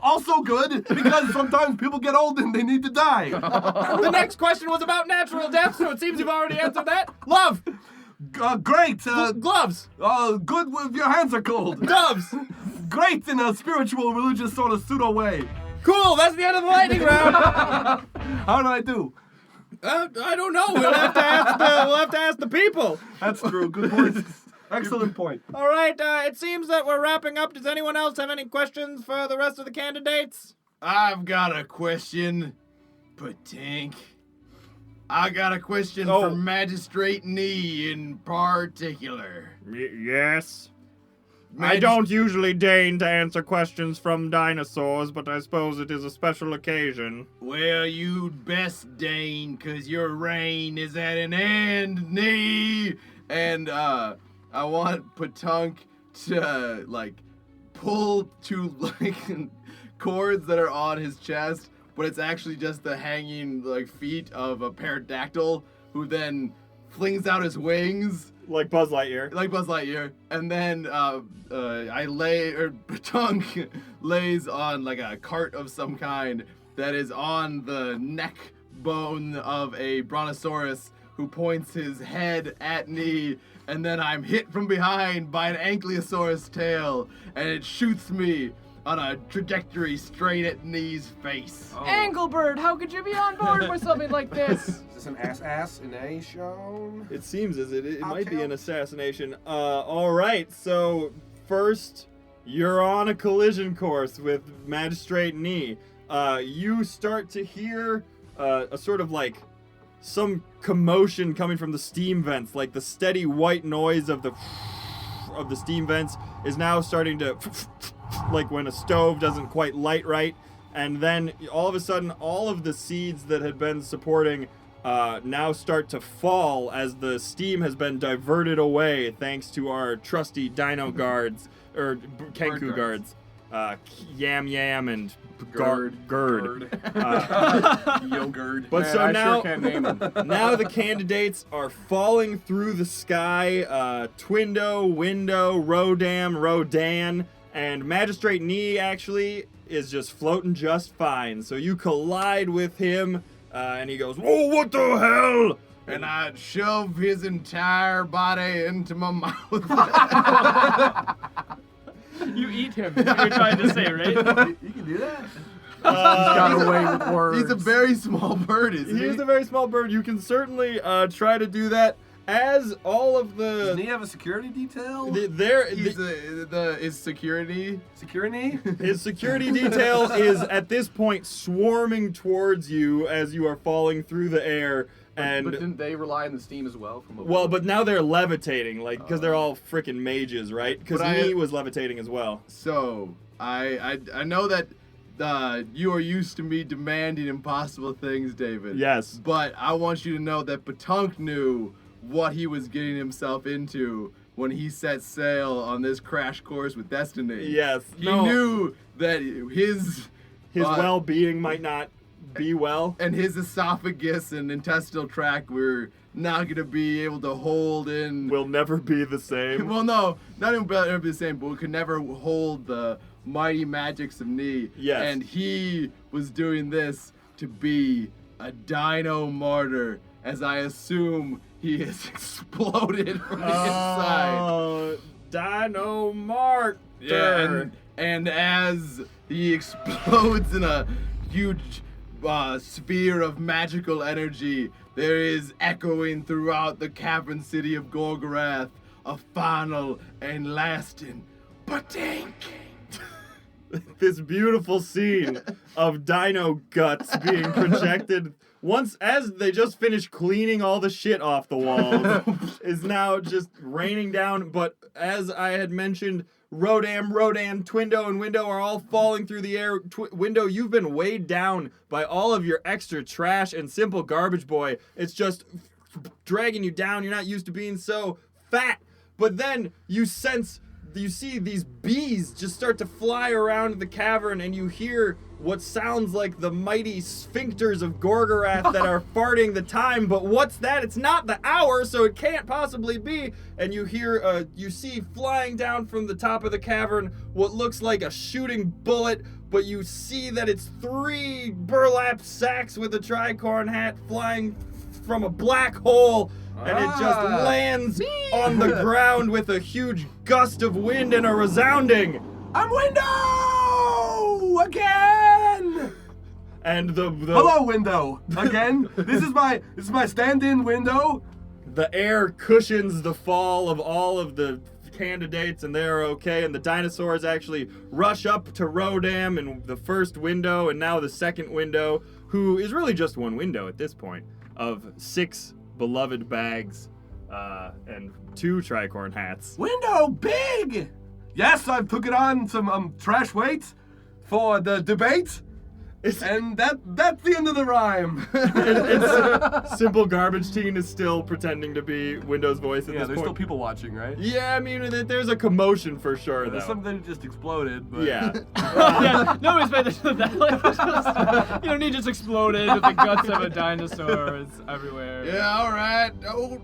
Also good, because sometimes people get old and they need to die. The next question was about natural death, so it seems you've already answered that. Love. Great. Gloves. Good if your hands are cold. Doves. Great in a spiritual, religious sort of pseudo way. Cool, that's the end of the lightning round. How did I do? I don't know. We'll have to ask the people. That's true. Good point. Excellent point. All right, it seems that we're wrapping up. Does anyone else have any questions for the rest of the candidates? I've got a question, Patink. I got a question for Magistrate Nee in particular. Yes. I don't usually deign to answer questions from dinosaurs, but I suppose it is a special occasion. Well, you'd best deign, 'cause your reign is at an end, Nee. And, I want Patunk to, pull two, cords that are on his chest, but it's actually just the hanging, feet of a pterodactyl, who then flings out his wings. Like Buzz Lightyear. Like Buzz Lightyear. And then, Patunk lays on, a cart of some kind that is on the neck bone of a brontosaurus, who points his head at Nee, and then I'm hit from behind by an ankylosaurus tail, and it shoots me on a trajectory straight at Nee's face. Engelbert, how could you be on board with something like this? Is this an assassination? It seems as it might be an assassination. All right, so first, you're on a collision course with Magistrate Nee. You start to hear a sort of some commotion coming from the steam vents, like the steady white noise of the steam vents is now starting to like when a stove doesn't quite light right, and then all of a sudden all of the seeds that had been supporting now start to fall as the steam has been diverted away thanks to our trusty dino guards or Kenku guards. Yam Yam and Gerd. Yogurt. But Man, so I now, sure can't name them. now the candidates are falling through the sky. Twindow, Window, Rodan, and Magistrate Nee actually is just floating just fine. So you collide with him, and he goes, "Whoa, what the hell?" And I'd shove his entire body into my mouth. You eat him, you're trying to say, right? You can do that? He's got away with words. He's a very small bird, isn't he? He is a very small bird. You can certainly try to do that. As all of Doesn't the he have a security detail? His security. Security? his security detail is at this point swarming towards you as you are falling through the air. And But didn't they rely on the steam as well? From well, but now they're levitating, because they're all freaking mages, right? Because But Nee was levitating as well. So I know that you are used to me demanding impossible things, David. Yes. But I want you to know that Patunk knew what he was getting himself into when he set sail on this crash course with Destiny. Yes. He knew that his his well-being might not be well. And his esophagus and intestinal tract were not going to be able to hold in. Will never be the same. Well, no, not even be the same, but we could never hold the mighty magics of Nee. Yes. And he was doing this to be a dino martyr, as I assume he has exploded from the inside. Oh, Dino Martyr. Yeah, and as he explodes in a huge sphere of magical energy, there is echoing throughout the cavern city of Gorgarath a final and lasting patink. This beautiful scene of dino guts being projected once as they just finished cleaning all the shit off the walls is now just raining down. But as I had mentioned, Rodan, Twindow, and Window are all falling through the air. Window, you've been weighed down by all of your extra trash, and Simple Garbage Boy, it's just dragging you down. You're not used to being so fat. But then you see these bees just start to fly around the cavern, and you hear what sounds like the mighty sphincters of Gorgarath that are farting the time. But what's that? It's not the hour, so it can't possibly be. And you hear, you see flying down from the top of the cavern what looks like a shooting bullet, but you see that it's 3 burlap sacks with a tricorn hat flying from a black hole. And it just lands on the ground with a huge gust of wind and a resounding, I'm Window again. and the Hello, Window again. This is my stand-in Window. the air cushions the fall of all of the candidates, and they're okay. And the dinosaurs actually rush up to Rodam and the first Window, and now the second Window, who is really just one Window at this point, of 6 beloved bags and 2 tricorn hats. Window big. Yes, I've took it on some trash weights for the debate, and that's the end of the rhyme. Simple Garbage Teen is still pretending to be Window's voice at Yeah, this there's point. still people watching, right? Yeah, I mean, there's a commotion for sure, though. There's something that just exploded, but Yeah. Yeah, nobody's paying attention to that. Like, it's just, he just exploded with the guts of a dinosaur. It's everywhere. Yeah, all right. Don't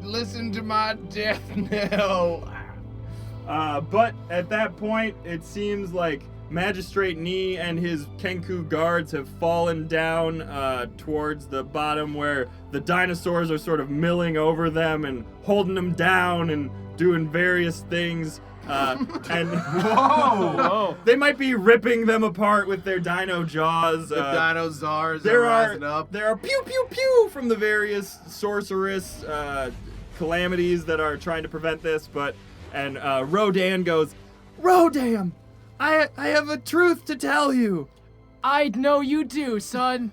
listen to my death knell. But at that point, it seems like Magistrate Nee and his Kenku guards have fallen down towards the bottom, where the dinosaurs are sort of milling over them and holding them down and doing various things. And Whoa. they might be ripping them apart with their dino jaws. The dinosaurs there are rising up. There are pew pew pew from the various sorceress calamities that are trying to prevent this. And Rodan goes, Rodam, I have a truth to tell you. I know you do, son.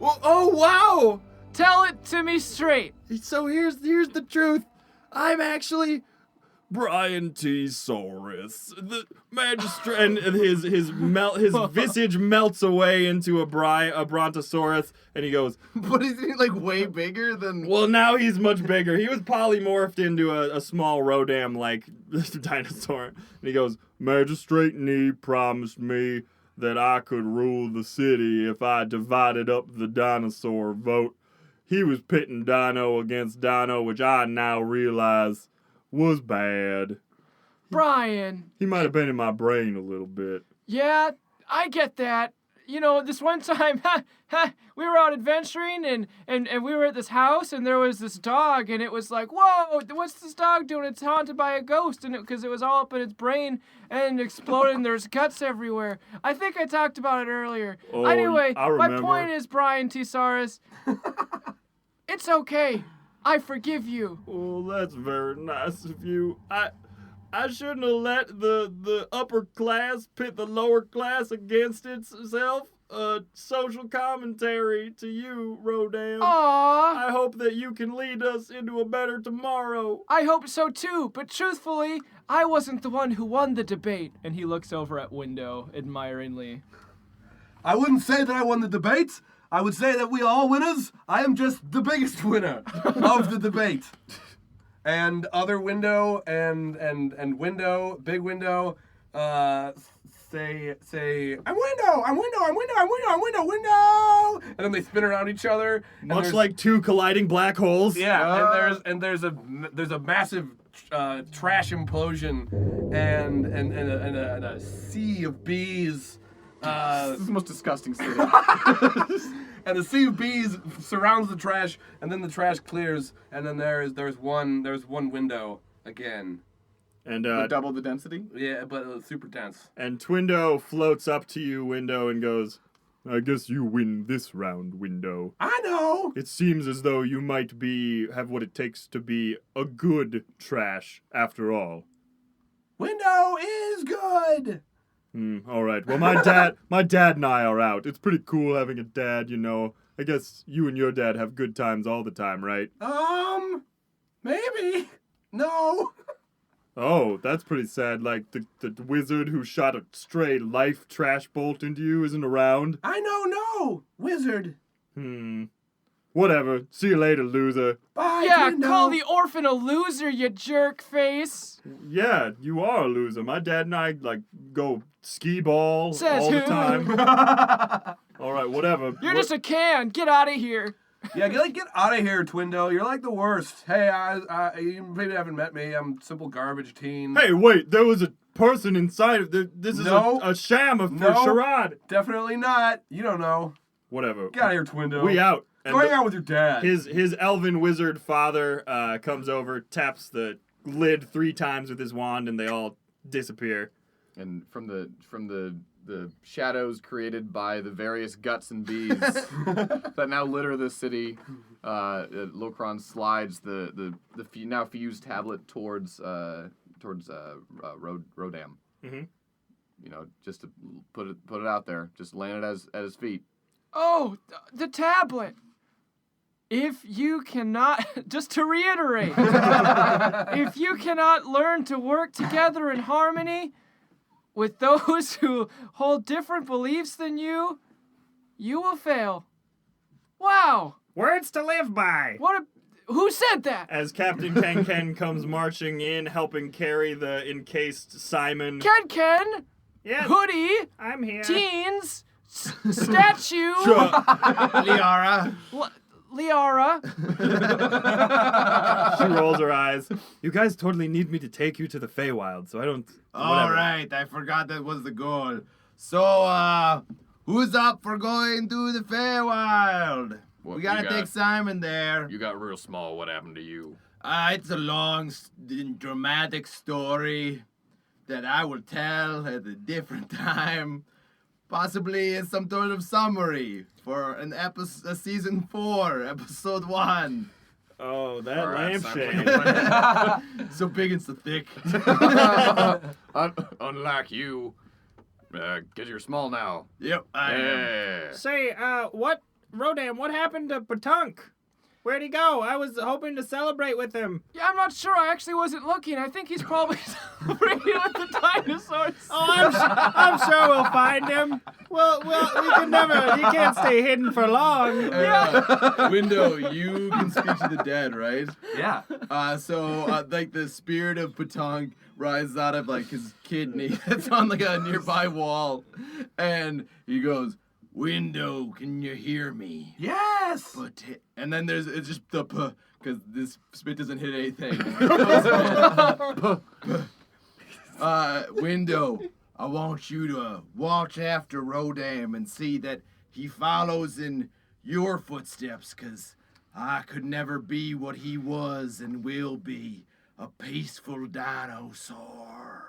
Oh wow! Tell it to me straight. So here's the truth. I'm actually Brian T. Saurus, the magistrate, and his visage melts away into a brontosaurus, and he goes, But isn't he like way bigger than? well, now he's much bigger. He was polymorphed into a small Rodam-like dinosaur. And he goes, Magistrate Nee promised me that I could rule the city if I divided up the dinosaur vote. He was pitting Dino against Dino, which I now realize was bad. Brian. He might have been in my brain a little bit. Yeah, I get that. This one time, we were out adventuring, and we were at this house, and there was this dog, and it was like, whoa, what's this dog doing? It's haunted by a ghost, and because it was all up in its brain, and exploded, and there's guts everywhere. I think I talked about it earlier. Oh, Anyway, I my remember. point is, Brian T. Saurus, it's okay. I forgive you. Oh, that's very nice of you. I shouldn't have let the upper class pit the lower class against itself. Social commentary to you, Rodan. Aww. I hope that you can lead us into a better tomorrow. I hope so too, but truthfully, I wasn't the one who won the debate. And he looks over at Window admiringly. I wouldn't say that I won the debate. I would say that we are all winners. I am just the biggest winner of the debate. And other Window and Window, big Window, say, I'm window, and then they spin around each other. and Much there's- like two colliding black holes. Yeah, and there's a massive trash implosion, and a sea of bees. This is the most disgusting city. And the sea of bees surrounds the trash, and then the trash clears, and then there's one window again. And Double the density. Yeah, but it's super dense. and Twindow floats up to you, Window, and goes, I guess you win this round, Window. I know. It seems as though you might have what it takes to be a good trash after all. Window is good. All right. Well, my dad and I are out. It's pretty cool having a dad, you know. I guess you and your dad have good times all the time, right? Maybe. No. Oh, that's pretty sad. Like the wizard who shot a stray life trash bolt into you isn't around. I know. No. Wizard. Whatever. See you later, loser. Bye. Yeah, Window. call the orphan a loser, you jerk face. Yeah, you are a loser. My dad and I go ski ball Says all the who? time. All right, whatever. You're just a can. Get out of here. Yeah, get out of here, Twindow. You're like the worst. Hey, you maybe haven't met me. I'm simple garbage teen. Hey, wait! There was a person inside of this. Is No. a sham for No. charade. Definitely not. You don't know. Whatever. Get out of here, Twindow. We out. And Go hang out with your dad. his elven wizard father comes over, taps the lid 3 times with his wand, and they all disappear. And from the shadows created by the various guts and bees that now litter this city, Locron slides the now fused tablet towards Rodam. Mhm. You know, just to put it out there, just land it at his feet. Oh, the tablet. If you cannot, just to reiterate, if you cannot learn to work together in harmony with those who hold different beliefs than you will fail. Wow. Words to live by. Who said that? As Captain Ken comes marching in, helping carry the encased Simon. Ken, Yes, hoodie, I'm here. teens, statue, Liara. Liara. She rolls her eyes. You guys totally need me to take you to the Feywild, so I don't. All whatever. right, I forgot that was the goal. So, who's up for going to the Feywild? What, We gotta you got- take Simon there. You got real small. What happened to you? It's a long, dramatic story that I will tell at a different time. Possibly in some sort of summary for a season 4, episode 1. Oh, that All right, lampshade. So big and so thick. Unlike you, cause you're small now. Yep, I am. Yeah. Say, Rodan, what happened to Patunk? Where'd he go? I was hoping to celebrate with him. Yeah, I'm not sure. I actually wasn't looking. I think he's probably celebrating with the dinosaurs. Oh, I'm sure we'll find him. Well, we can never. He can't stay hidden for long. Window, you can speak to the dead, right? Yeah. So the spirit of Patunk rises out of his kidney that's on a nearby wall, and he goes, "Window, can you hear me?" Yes. And then it's just the p, because this spit doesn't hit anything. Window, I want you to watch after Rodam and see that he follows in your footsteps, because I could never be what he was and will be, a peaceful dinosaur.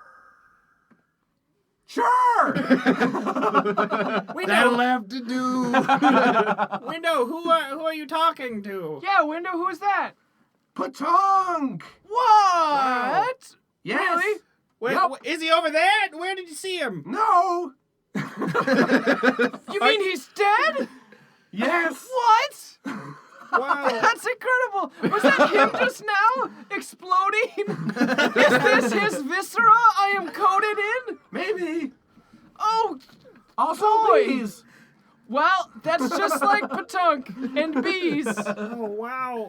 Sure. That'll have to do. Window, who are you talking to? Yeah, Window, who's that? Patunk. What? Yes. Really? Wait, Yep. is he over there? Where did you see him? No. You mean he's dead? Yes. What? Wow. That's incredible. Was that him just now exploding? Is this his viscera I am coated in? Maybe. Oh, Also boy. bees. Well, that's just like Patunk and bees. Oh, wow.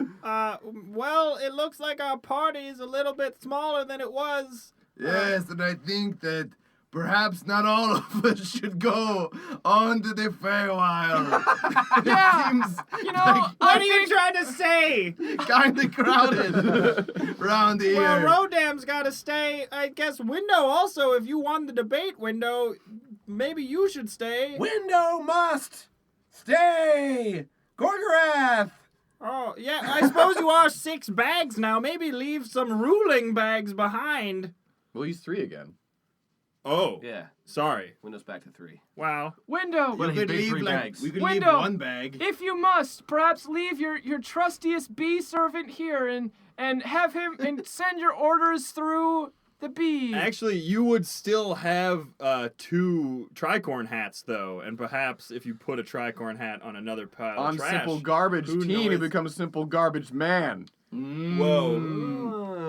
Well, it looks like our party is a little bit smaller than it was. Yes, and I think that perhaps not all of us should go on to the Feywild. Yeah, It seems you know, What are you trying to say? kind of crowded around here. Well, Rodam's got to stay. I guess Window also. If you won the debate, Window, maybe you should stay. Window must stay. Gorgarath. Oh, yeah. I suppose you are 6 bags now. Maybe leave some ruling bags behind. Well, he's 3 again. Oh, Yeah. sorry. Window's back to 3. Wow. Window. But We he could paid leave 3 like bags. we could Window. leave 1 bag. If you must, perhaps leave your trustiest bee servant here and have him and send your orders through the bee. Actually, you would still have 2 tricorn hats, though, and perhaps if you put a tricorn hat on another pile On of trash. Simple Garbage who Teen, he knows? becomes Simple Garbage Man. Whoa.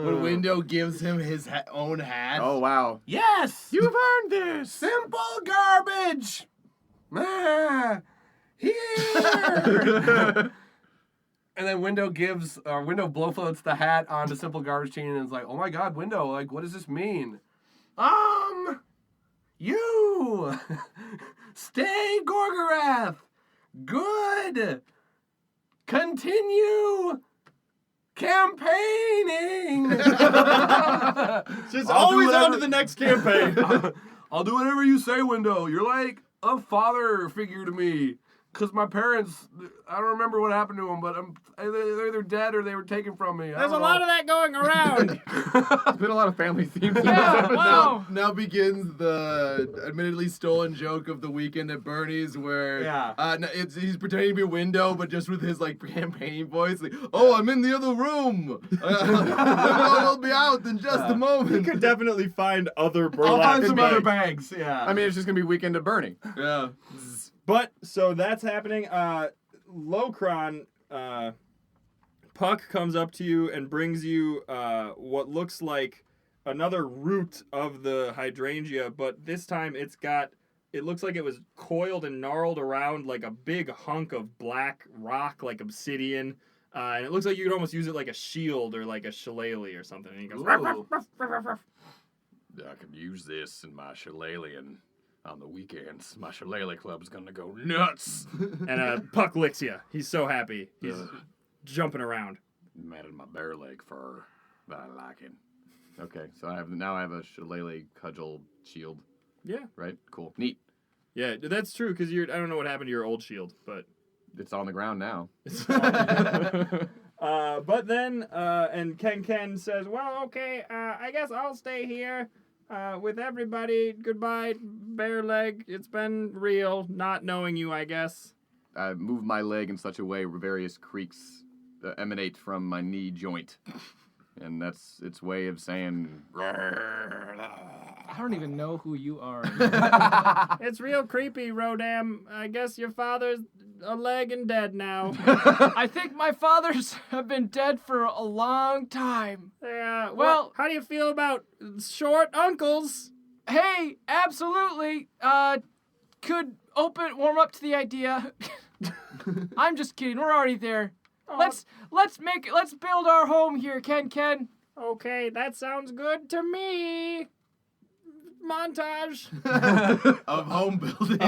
When Window gives him his own hat. Oh, wow. Yes! You've earned this! Simple garbage! Here! And then Window Window blow floats the hat onto Simple Garbage Teen and is like, oh my god, Window, like, what does this mean? You! Stay, Gorgarath! Good! Continue campaigning! Just I'll do always on whatever- to the next campaign. I'll do whatever you say, Window. You're like a father figure to me. Because my parents, I don't remember what happened to them, but they're either dead or they were taken from me. There's a lot of that going around. There's been a lot of family themes. Yeah, wow. Now begins the admittedly stolen joke of the weekend at Bernie's, where he's pretending to be Window, but just with his like campaigning voice, like, "Oh, I'm in the other room. I'll be out in just a You moment." could definitely find other I'll burlap find some bags. other bags, yeah. I mean, it's just going to be Weekend at Bernie. Yeah. But, so that's happening. Locron, Puck comes up to you and brings you what looks like another root of the hydrangea, but this time it looks like it was coiled and gnarled around like a big hunk of black rock, like obsidian. And it looks like you could almost use it like a shield or like a shillelagh or something. And he goes, "Ruff, ruff, ruff, ruff, ruff, ruff." I could use this in my shillelagh, and on the weekends, my shillelagh club's gonna go nuts. And Puck licks you. He's so happy. He's jumping around. Mad at my bare leg fur, but I like it. Okay, so I have a shillelagh cudgel shield. Yeah. Right? Cool. Neat. Yeah, that's true, because I don't know what happened to your old shield, but... It's on the ground now. But then, and Ken says, well, okay, I guess I'll stay here with everybody. Goodbye, bare leg. It's been real, not knowing you, I guess. I move my leg in such a way where various creaks emanate from my knee joint. And that's its way of saying... I don't even know who you are. It's real creepy, Rodam. I guess your father's a leg and dead now. I think my fathers have been dead for a long time. Yeah. Well- how do you feel about short uncles? Hey, absolutely. Could warm up to the idea. I'm just kidding. We're already there. Oh, Let's build our home here, Ken. Okay, that sounds good to me. Montage. Of home building.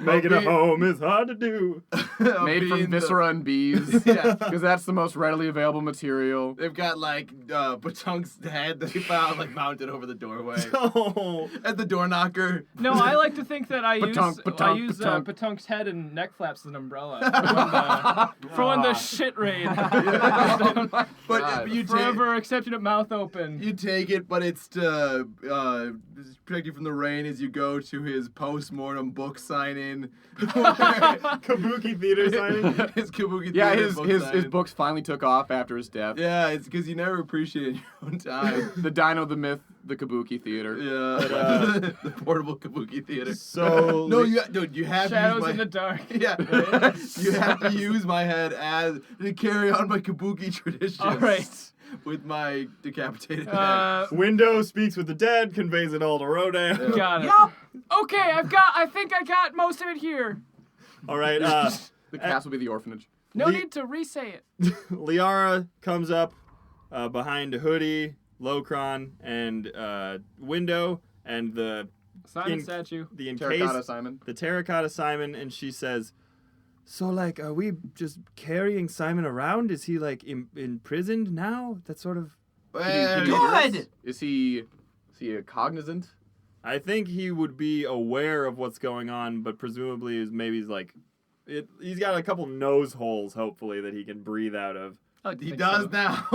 Making a home is hard to do. Made from viscera and bees. Yeah. Because that's the most readily available material. They've got like Batunk's head that he found like mounted over the doorway Oh. at the door knocker. No, I like to think that I use Patunk. Patunk's head and neck flaps as an umbrella for when the shit raid. But you take Forever accepting it mouth open. you take it, but it's to protect you from the rain as you go to his post-mortem book signing. Kabuki theater signing. His Kabuki Yeah, theater his book his signing. books finally took off after his death. Yeah, it's because you never appreciated your own time. The Dino, the Myth, the Kabuki Theater. Yeah, the portable Kabuki theater. So No, you have Shadows to use in my, the dark. Yeah, you have to use my head as to carry on my Kabuki traditions. All right. With my decapitated head. Window speaks with the dead, conveys it all to Rodan. Got it. Okay, I think I got most of it here. All right, The cast will be the orphanage. No The- need to re-say it. Liara comes up behind Hoodie, Locron, and Window, and the Simon statue. Terracotta Simon. the terracotta Simon, and she says, "So, like, are we just carrying Simon around? Is he like imprisoned now? That's sort of." Good! Is he a cognizant? I think he would be aware of what's going on, but presumably he's like, he's got a couple nose holes, hopefully, that he can breathe out of. He does now.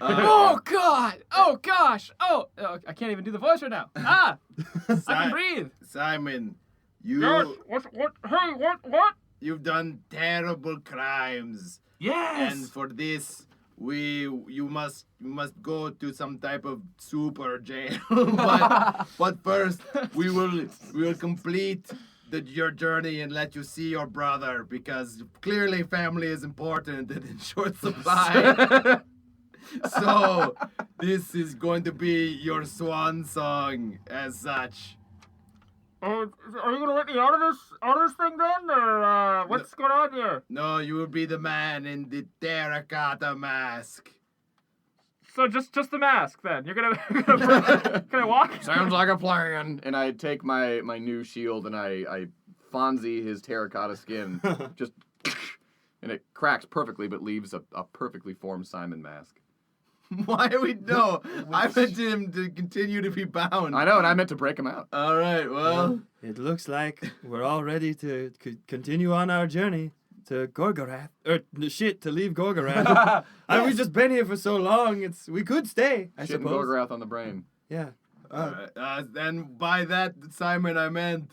Oh God! Oh gosh! Oh, I can't even do the voice right now. I can breathe. Simon, Yes, what? you've done terrible crimes. Yes! And for this, you must go to some type of super jail. but first, we will complete your journey and let you see your brother, because clearly family is important and in short supply. So this is going to be your swan song as such. Are you gonna let me out of this thing then, or what's going on here? No, you will be the man in the terracotta mask. So just the mask then. You're gonna can I walk? Sounds like a plan. And I take my new shield and I Fonzie his terracotta skin, just, and it cracks perfectly, but leaves a perfectly formed Simon mask. Why do we know? I meant him to continue to be bound. I know, and I meant to break him out. All right, well. It looks like we're all ready to continue on our journey to Gorgarath. To leave Gorgarath. We've just been here for so long, we could stay, I Shit and suppose. Gorgarath on the brain. Yeah. All right. And by that, Simon, I meant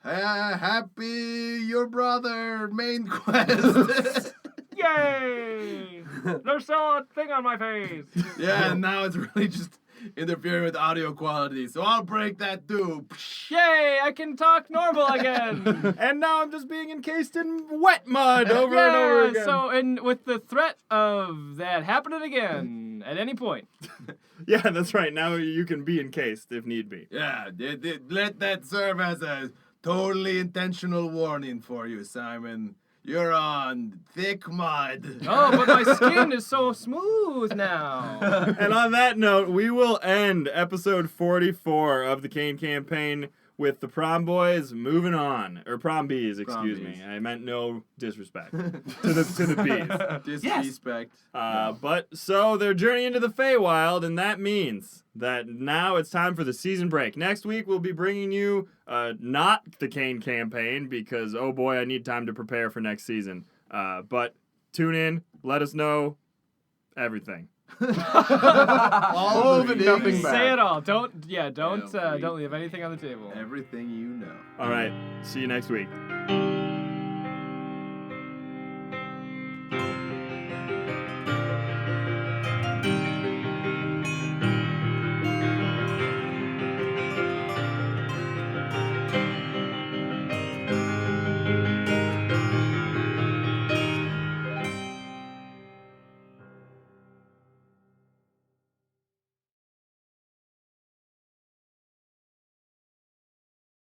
happy your brother main quest. Yay! There's still a thing on my face. Yeah, and now it's really just interfering with audio quality, so I'll break that too. Yay! I can talk normal again. And now I'm just being encased in wet mud over and over again. So, and with the threat of that happening again at any point. Yeah, that's right. Now you can be encased if need be. Yeah, let that serve as a totally intentional warning for you, Simon. You're on thick mud. Oh, but my skin is so smooth now. And on that note, we will end episode 44 of the Kain Campaign with the prom boys moving on. Or prom bees, excuse me. I meant no disrespect to the bees. Disrespect. But so they're journeying into the Feywild, and that means that now it's time for the season break. Next week, we'll be bringing you not the Kain Campaign, because, oh boy, I need time to prepare for next season. But tune in, let us know everything. All of it, nothing back. Say it all. Don't leave anything on the table. Everything you know. All right, see you next week.